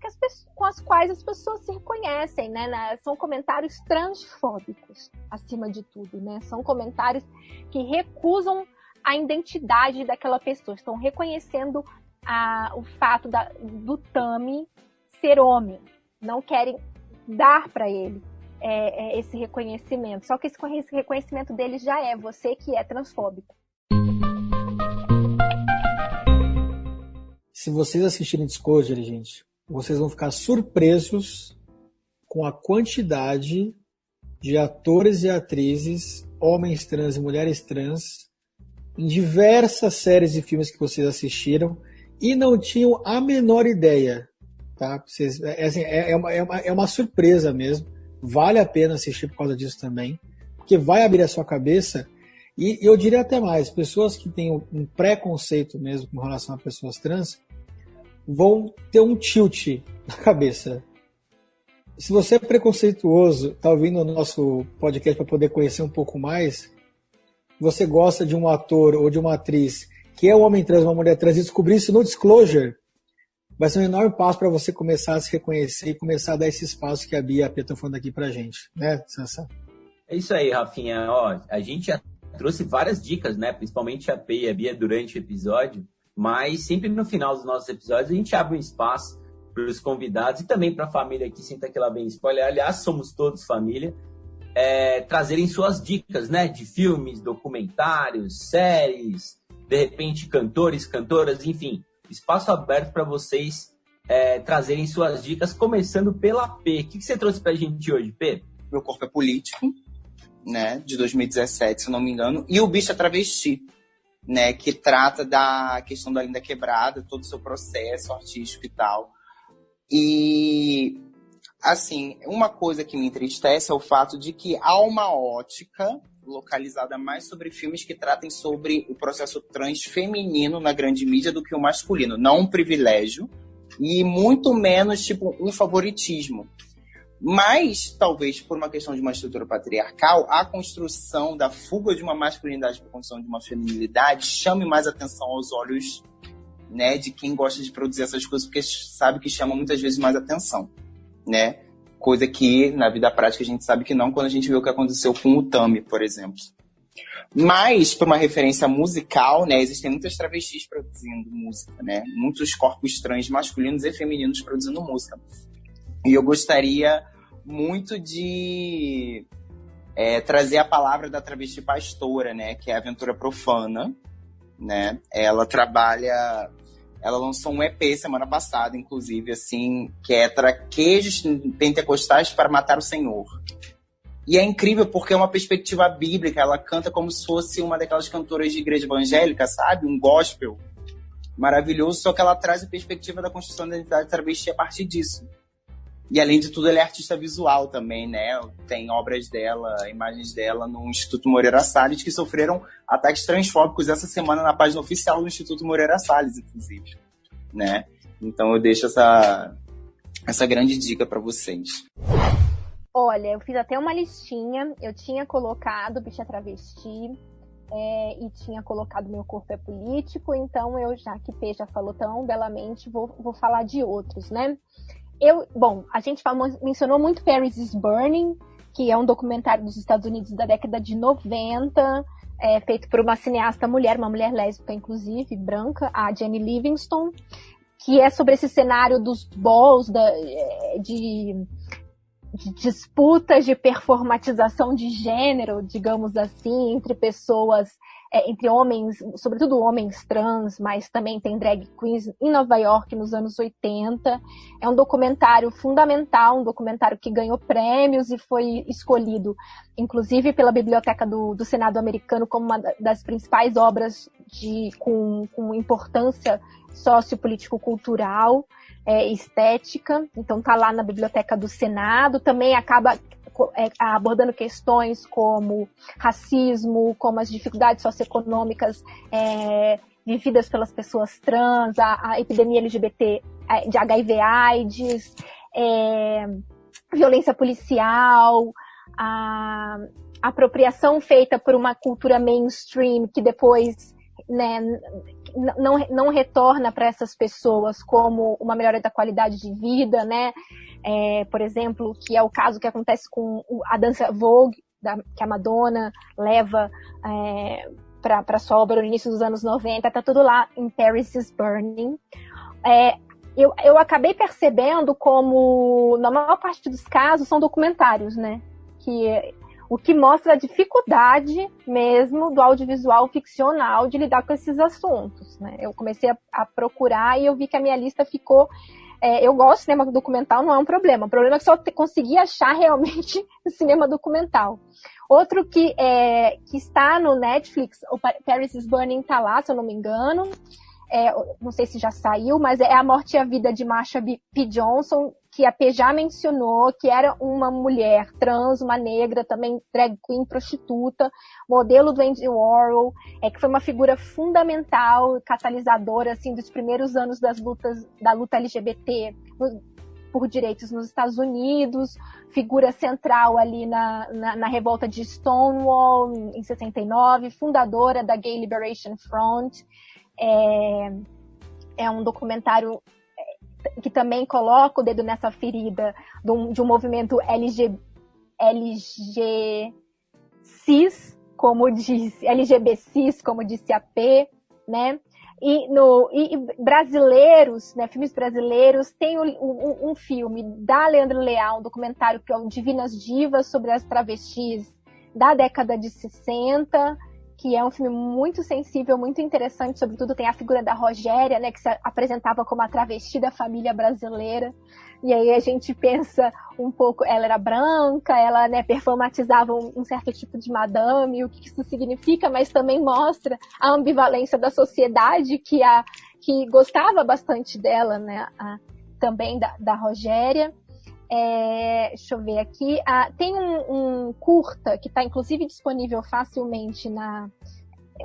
com as quais as pessoas se reconhecem, né? São comentários transfóbicos, acima de tudo, né? São comentários que recusam a identidade daquela pessoa. Estão reconhecendo o fato do Tami ser homem. Não querem dar para ele esse reconhecimento. Só que esse reconhecimento dele já é você que é transfóbico. Se vocês assistirem Disclosure, gente, vocês vão ficar surpresos com a quantidade de atores e atrizes, homens trans e mulheres trans, em diversas séries e filmes que vocês assistiram e não tinham a menor ideia. Tá? É uma surpresa mesmo. Vale a pena assistir por causa disso também, porque vai abrir a sua cabeça. E eu diria até mais, pessoas que têm um preconceito mesmo com relação a pessoas trans vão ter um tilt na cabeça. Se você é preconceituoso, está ouvindo o nosso podcast para poder conhecer um pouco mais, você gosta de um ator ou de uma atriz que é um homem trans, uma mulher trans, e descobrir isso no Disclosure, vai ser um enorme passo para você começar a se reconhecer e começar a dar esse espaço que a Bia e a Pia estão falando aqui para a gente. Né, Sansa? É isso aí, Rafinha. Ó, a gente já trouxe várias dicas, né? Principalmente a Pia e a Bia durante o episódio, mas sempre no final dos nossos episódios a gente abre um espaço para os convidados e também para a família que sinta que ela vem spoiler. Aliás, somos todos família. Trazerem suas dicas, né? De filmes, documentários, séries, de repente cantores, cantoras, enfim. Espaço aberto para vocês trazerem suas dicas, começando pela P. O que você trouxe para a gente hoje, P? Meu Corpo é Político, né? De 2017, se eu não me engano. E O Bicho é Travesti, né, que trata da questão da Linda Quebrada, todo o seu processo artístico e tal. E, assim, uma coisa que me entristece é o fato de que há uma ótica localizada mais sobre filmes que tratem sobre o processo trans feminino na grande mídia do que o masculino. Não um privilégio e muito menos, tipo, um favoritismo. Mas, talvez, por uma questão de uma estrutura patriarcal, a construção da fuga de uma masculinidade para a construção de uma feminilidade chame mais atenção aos olhos, né, de quem gosta de produzir essas coisas, porque sabe que chama muitas vezes mais atenção, né? Coisa que, na vida prática, a gente sabe que não, quando a gente vê o que aconteceu com o Tami, por exemplo. Mas, por uma referência musical, né, existem muitas travestis produzindo música, né? Muitos corpos trans masculinos e femininos produzindo música. E eu gostaria muito de trazer a palavra da travesti pastora, né? Que é a Aventura Profana, né? Ela lançou um EP semana passada, inclusive, assim, que é Traquejos Pentecostais para Matar o Senhor. E é incrível porque é uma perspectiva bíblica, ela canta como se fosse uma daquelas cantoras de igreja evangélica, sabe? Um gospel maravilhoso, só que ela traz a perspectiva da construção da identidade travesti a partir disso. E, além de tudo, ela é artista visual também, né? Tem obras dela, imagens dela no Instituto Moreira Salles, que sofreram ataques transfóbicos essa semana na página oficial do Instituto Moreira Salles, inclusive, né? Então, eu deixo essa grande dica para vocês. Olha, eu fiz até uma listinha. Eu tinha colocado Bicha Travesti e tinha colocado Meu Corpo é Político. Então, já que P já falou tão belamente, vou falar de outros, né? A gente mencionou muito Paris is Burning, que é um documentário dos Estados Unidos da década de 90, feito por uma cineasta mulher, uma mulher lésbica, inclusive, branca, a Jenny Livingston, que é sobre esse cenário dos balls, de disputas de performatização de gênero, digamos assim, entre pessoas entre homens, sobretudo homens trans, mas também tem drag queens em Nova York nos anos 80. É um documentário fundamental, um documentário que ganhou prêmios e foi escolhido, inclusive pela Biblioteca do Senado americano, como uma das principais obras com importância sociopolítico-cultural, estética. Então está lá na Biblioteca do Senado. Também acaba abordando questões como racismo, como as dificuldades socioeconômicas vividas pelas pessoas trans, a epidemia LGBT de HIV/AIDS, violência policial, a apropriação feita por uma cultura mainstream que depois, né, não retorna para essas pessoas como uma melhora da qualidade de vida, né? Por exemplo, que é o caso que acontece com a dança Vogue, que a Madonna leva para sua obra no início dos anos 90, tá tudo lá em Paris is Burning. Eu acabei percebendo como, na maior parte dos casos, são documentários, né? O que mostra a dificuldade mesmo do audiovisual ficcional de lidar com esses assuntos, né? Eu comecei a procurar e eu vi que a minha lista ficou... eu gosto de cinema documental, não é um problema. O problema é que só consegui achar realmente cinema documental. Outro que está no Netflix, o Paris is Burning está lá, se eu não me engano. Não sei se já saiu, mas é A Morte e a Vida de Marsha P. Johnson, que a P já mencionou, que era uma mulher trans, uma negra, também drag queen, prostituta, modelo do Andy Warhol, que foi uma figura fundamental, catalisadora assim, dos primeiros anos da luta LGBT por direitos nos Estados Unidos, figura central ali na revolta de Stonewall, em 69, fundadora da Gay Liberation Front. É um documentário que também coloca o dedo nessa ferida de um movimento LG cis, como disse a P, né? E brasileiros, né, filmes brasileiros, tem um filme da Leandro Leal, um documentário que é o Divinas Divas, sobre as travestis da década de 60, que é um filme muito sensível, muito interessante. Sobretudo tem a figura da Rogéria, né, que se apresentava como a travesti da família brasileira. E aí a gente pensa um pouco, ela era branca, ela, né, performatizava um certo tipo de madame, o que isso significa, mas também mostra a ambivalência da sociedade que gostava bastante dela, né, também da Rogéria. Deixa eu ver aqui. Tem um curta que está inclusive disponível facilmente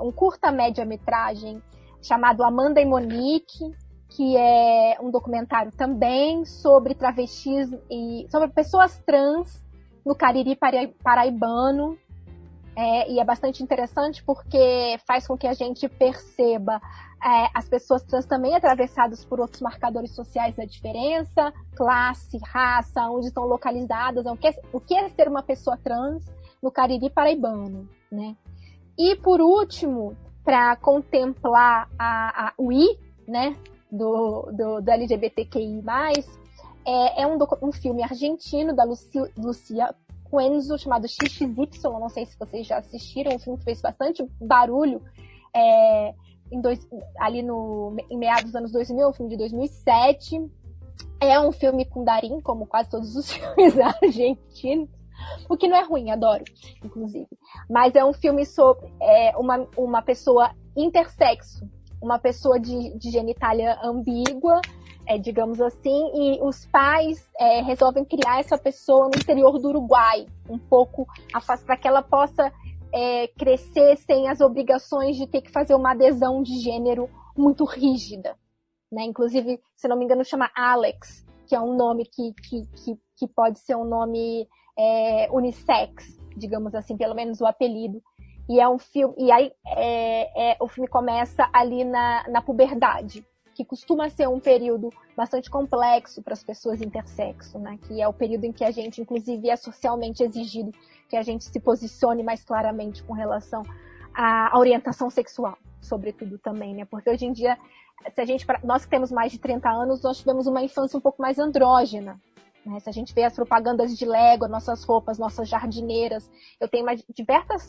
um curta média-metragem chamado Amanda e Monique, que é um documentário também sobre travestis e sobre pessoas trans no Cariri paraibano. E é bastante interessante porque faz com que a gente perceba as pessoas trans também atravessadas por outros marcadores sociais da diferença, classe, raça, onde estão localizadas, o que é ser uma pessoa trans no Cariri paraibano, né? E por último, para contemplar o I, né, do LGBTQI+, é um filme argentino da Lucia Puenzo, chamado XXY, não sei se vocês já assistiram, um filme que fez bastante barulho em meados dos anos 2000, um filme de 2007. É um filme com Darín, como quase todos os filmes argentinos, o que não é ruim, adoro, inclusive. Mas é um filme sobre uma pessoa intersexo, uma pessoa de genitália ambígua, digamos assim, e os pais resolvem criar essa pessoa no interior do Uruguai, um pouco para que ela possa crescer sem as obrigações de ter que fazer uma adesão de gênero muito rígida, né? Inclusive, se não me engano, chama Alex, que é um nome que pode ser um nome unissex, digamos assim, pelo menos o apelido. E é um filme, e aí o filme começa ali na puberdade, que costuma ser um período bastante complexo para as pessoas intersexo, né? Que é o período em que a gente, inclusive, é socialmente exigido que a gente se posicione mais claramente com relação à orientação sexual, sobretudo também, né? Porque hoje em dia, nós que temos mais de 30 anos, nós tivemos uma infância um pouco mais andrógena, né? Se a gente vê as propagandas de Lego, nossas roupas, nossas jardineiras, eu tenho diversas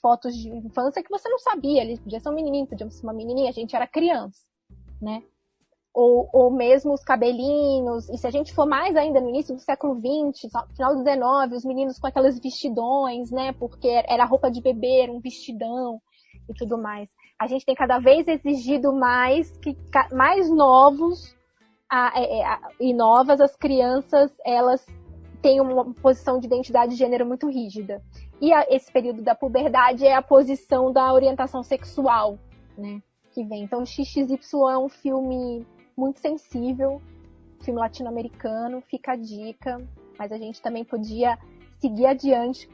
fotos de infância que você não sabia, ele podia ser um menininho, podia ser uma menininha, a gente era criança, né? Ou mesmo os cabelinhos, e se a gente for mais ainda no início do século XX, final do XIX, os meninos com aquelas vestidões, né? Porque era roupa de bebê, era um vestidão e tudo mais. A gente tem cada vez exigido mais novos e novas, as crianças, elas têm uma posição de identidade de gênero muito rígida. E esse período da puberdade é a posição da orientação sexual, né? Que vem. Então, XXY é um filme muito sensível, filme latino-americano, fica a dica, mas a gente também podia seguir adiante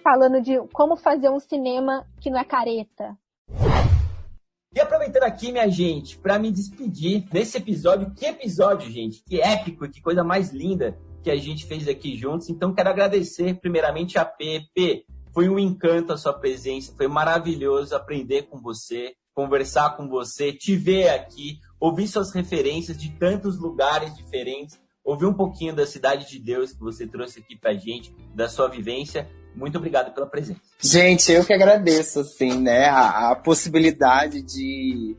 falando de como fazer um cinema que não é careta. E aproveitando aqui, minha gente, para me despedir desse episódio, que episódio, gente, que épico, que coisa mais linda que a gente fez aqui juntos, então quero agradecer primeiramente a Pepe, foi um encanto a sua presença, foi maravilhoso aprender com você, conversar com você, te ver aqui, ouvir suas referências de tantos lugares diferentes, ouvir um pouquinho da Cidade de Deus que você trouxe aqui pra gente, da sua vivência. Muito obrigado pela presença. Gente, eu que agradeço, assim, né, a possibilidade de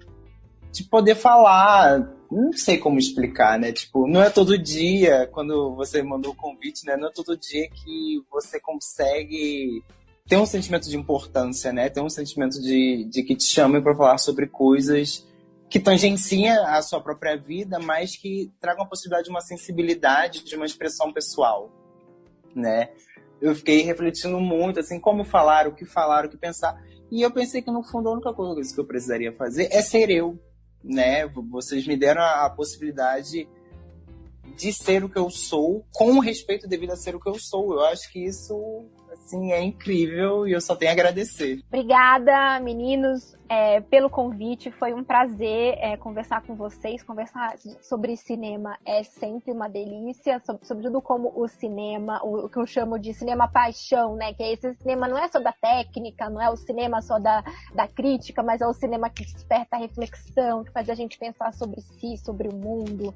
poder falar, não sei como explicar, né, tipo, não é todo dia, quando você mandou o convite, né, não é todo dia que você consegue ter um sentimento de importância, né, ter um sentimento de que te chamem para falar sobre coisas que tangenciam a sua própria vida, mas que tragam a possibilidade de uma sensibilidade, de uma expressão pessoal, né. Eu fiquei refletindo muito, assim, como falar, o que pensar. E eu pensei que, no fundo, a única coisa que eu precisaria fazer é ser eu, né? Vocês me deram a possibilidade de ser o que eu sou, com o respeito devido a ser o que eu sou. Eu acho que isso, assim, é incrível e eu só tenho a agradecer. Obrigada, meninos, pelo convite. Foi um prazer conversar com vocês. Conversar sobre cinema é sempre uma delícia, sobretudo como o cinema, o que eu chamo de cinema paixão, né? Que esse cinema não é só da técnica, não é o cinema só da crítica, mas é o cinema que desperta a reflexão, que faz a gente pensar sobre si, sobre o mundo,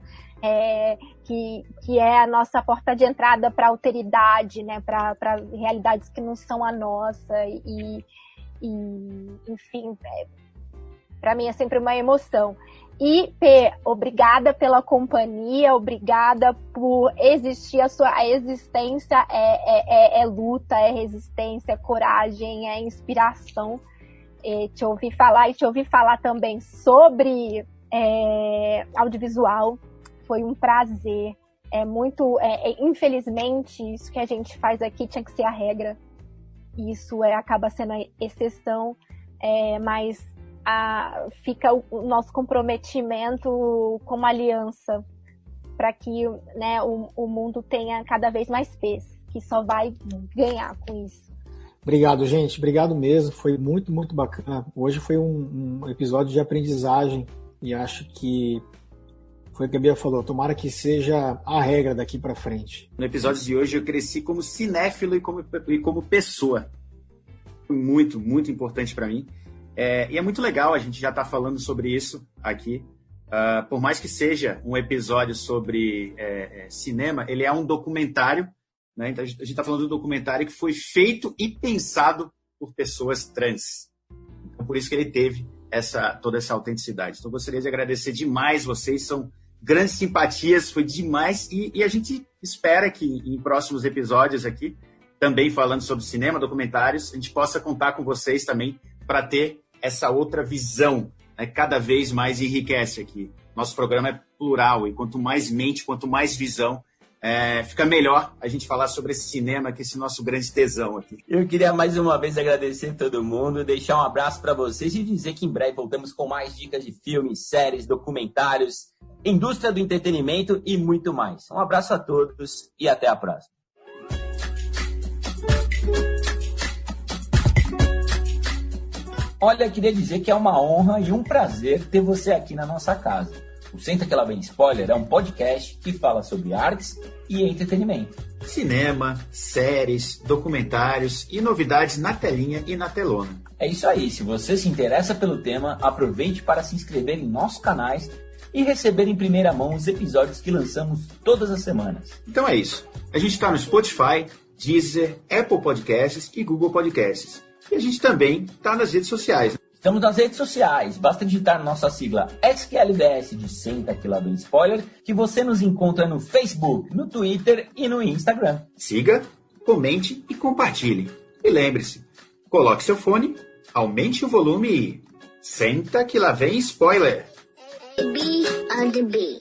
que é a nossa porta de entrada para a alteridade, né? Para realidades que não são a nossa e enfim, para mim é sempre uma emoção. E, P, obrigada pela companhia, obrigada por existir. A existência é luta, é resistência, é coragem, é inspiração. Te ouvir falar e te ouvir falar também sobre audiovisual foi um prazer. Infelizmente, isso que a gente faz aqui tinha que ser a regra. Isso acaba sendo a exceção, mas fica o nosso comprometimento como aliança para que, né, o mundo tenha cada vez mais pés, que só vai ganhar com isso. Obrigado, gente. Obrigado mesmo. Foi muito, muito bacana. Hoje foi um episódio de aprendizagem e acho que foi o que a Bia falou. Tomara que seja a regra daqui para frente. No episódio de hoje eu cresci como cinéfilo e como pessoa. Foi muito, muito importante para mim. E é muito legal a gente já estar falando sobre isso aqui. Por mais que seja um episódio sobre cinema, ele é um documentário, né? Então a gente está falando de um documentário que foi feito e pensado por pessoas trans. Então, por isso que ele teve toda essa autenticidade. Então, gostaria de agradecer demais vocês, são grandes simpatias, foi demais. E a gente espera que em próximos episódios aqui, também falando sobre cinema, documentários, a gente possa contar com vocês também para ter essa outra visão, né? Cada vez mais enriquece aqui. Nosso programa é plural e quanto mais mente, quanto mais visão, fica melhor a gente falar sobre esse cinema, que é esse nosso grande tesão aqui. Eu queria mais uma vez agradecer todo mundo, deixar um abraço para vocês e dizer que em breve voltamos com mais dicas de filmes, séries, documentários, indústria do entretenimento e muito mais. Um abraço a todos e até a próxima. Olha, queria dizer que é uma honra e um prazer ter você aqui na nossa casa. O Senta Que Lá Vem Spoiler é um podcast que fala sobre artes e entretenimento. Cinema, séries, documentários e novidades na telinha e na telona. É isso aí, se você se interessa pelo tema, aproveite para se inscrever em nossos canais e receber em primeira mão os episódios que lançamos todas as semanas. Então é isso. A gente está no Spotify, Deezer, Apple Podcasts e Google Podcasts. E a gente também está nas redes sociais. Estamos nas redes sociais, basta digitar nossa sigla SQLBS de Senta Que Lá Vem Spoiler, que você nos encontra no Facebook, no Twitter e no Instagram. Siga, comente e compartilhe. E lembre-se, coloque seu fone, aumente o volume e senta que lá vem spoiler. B on the B.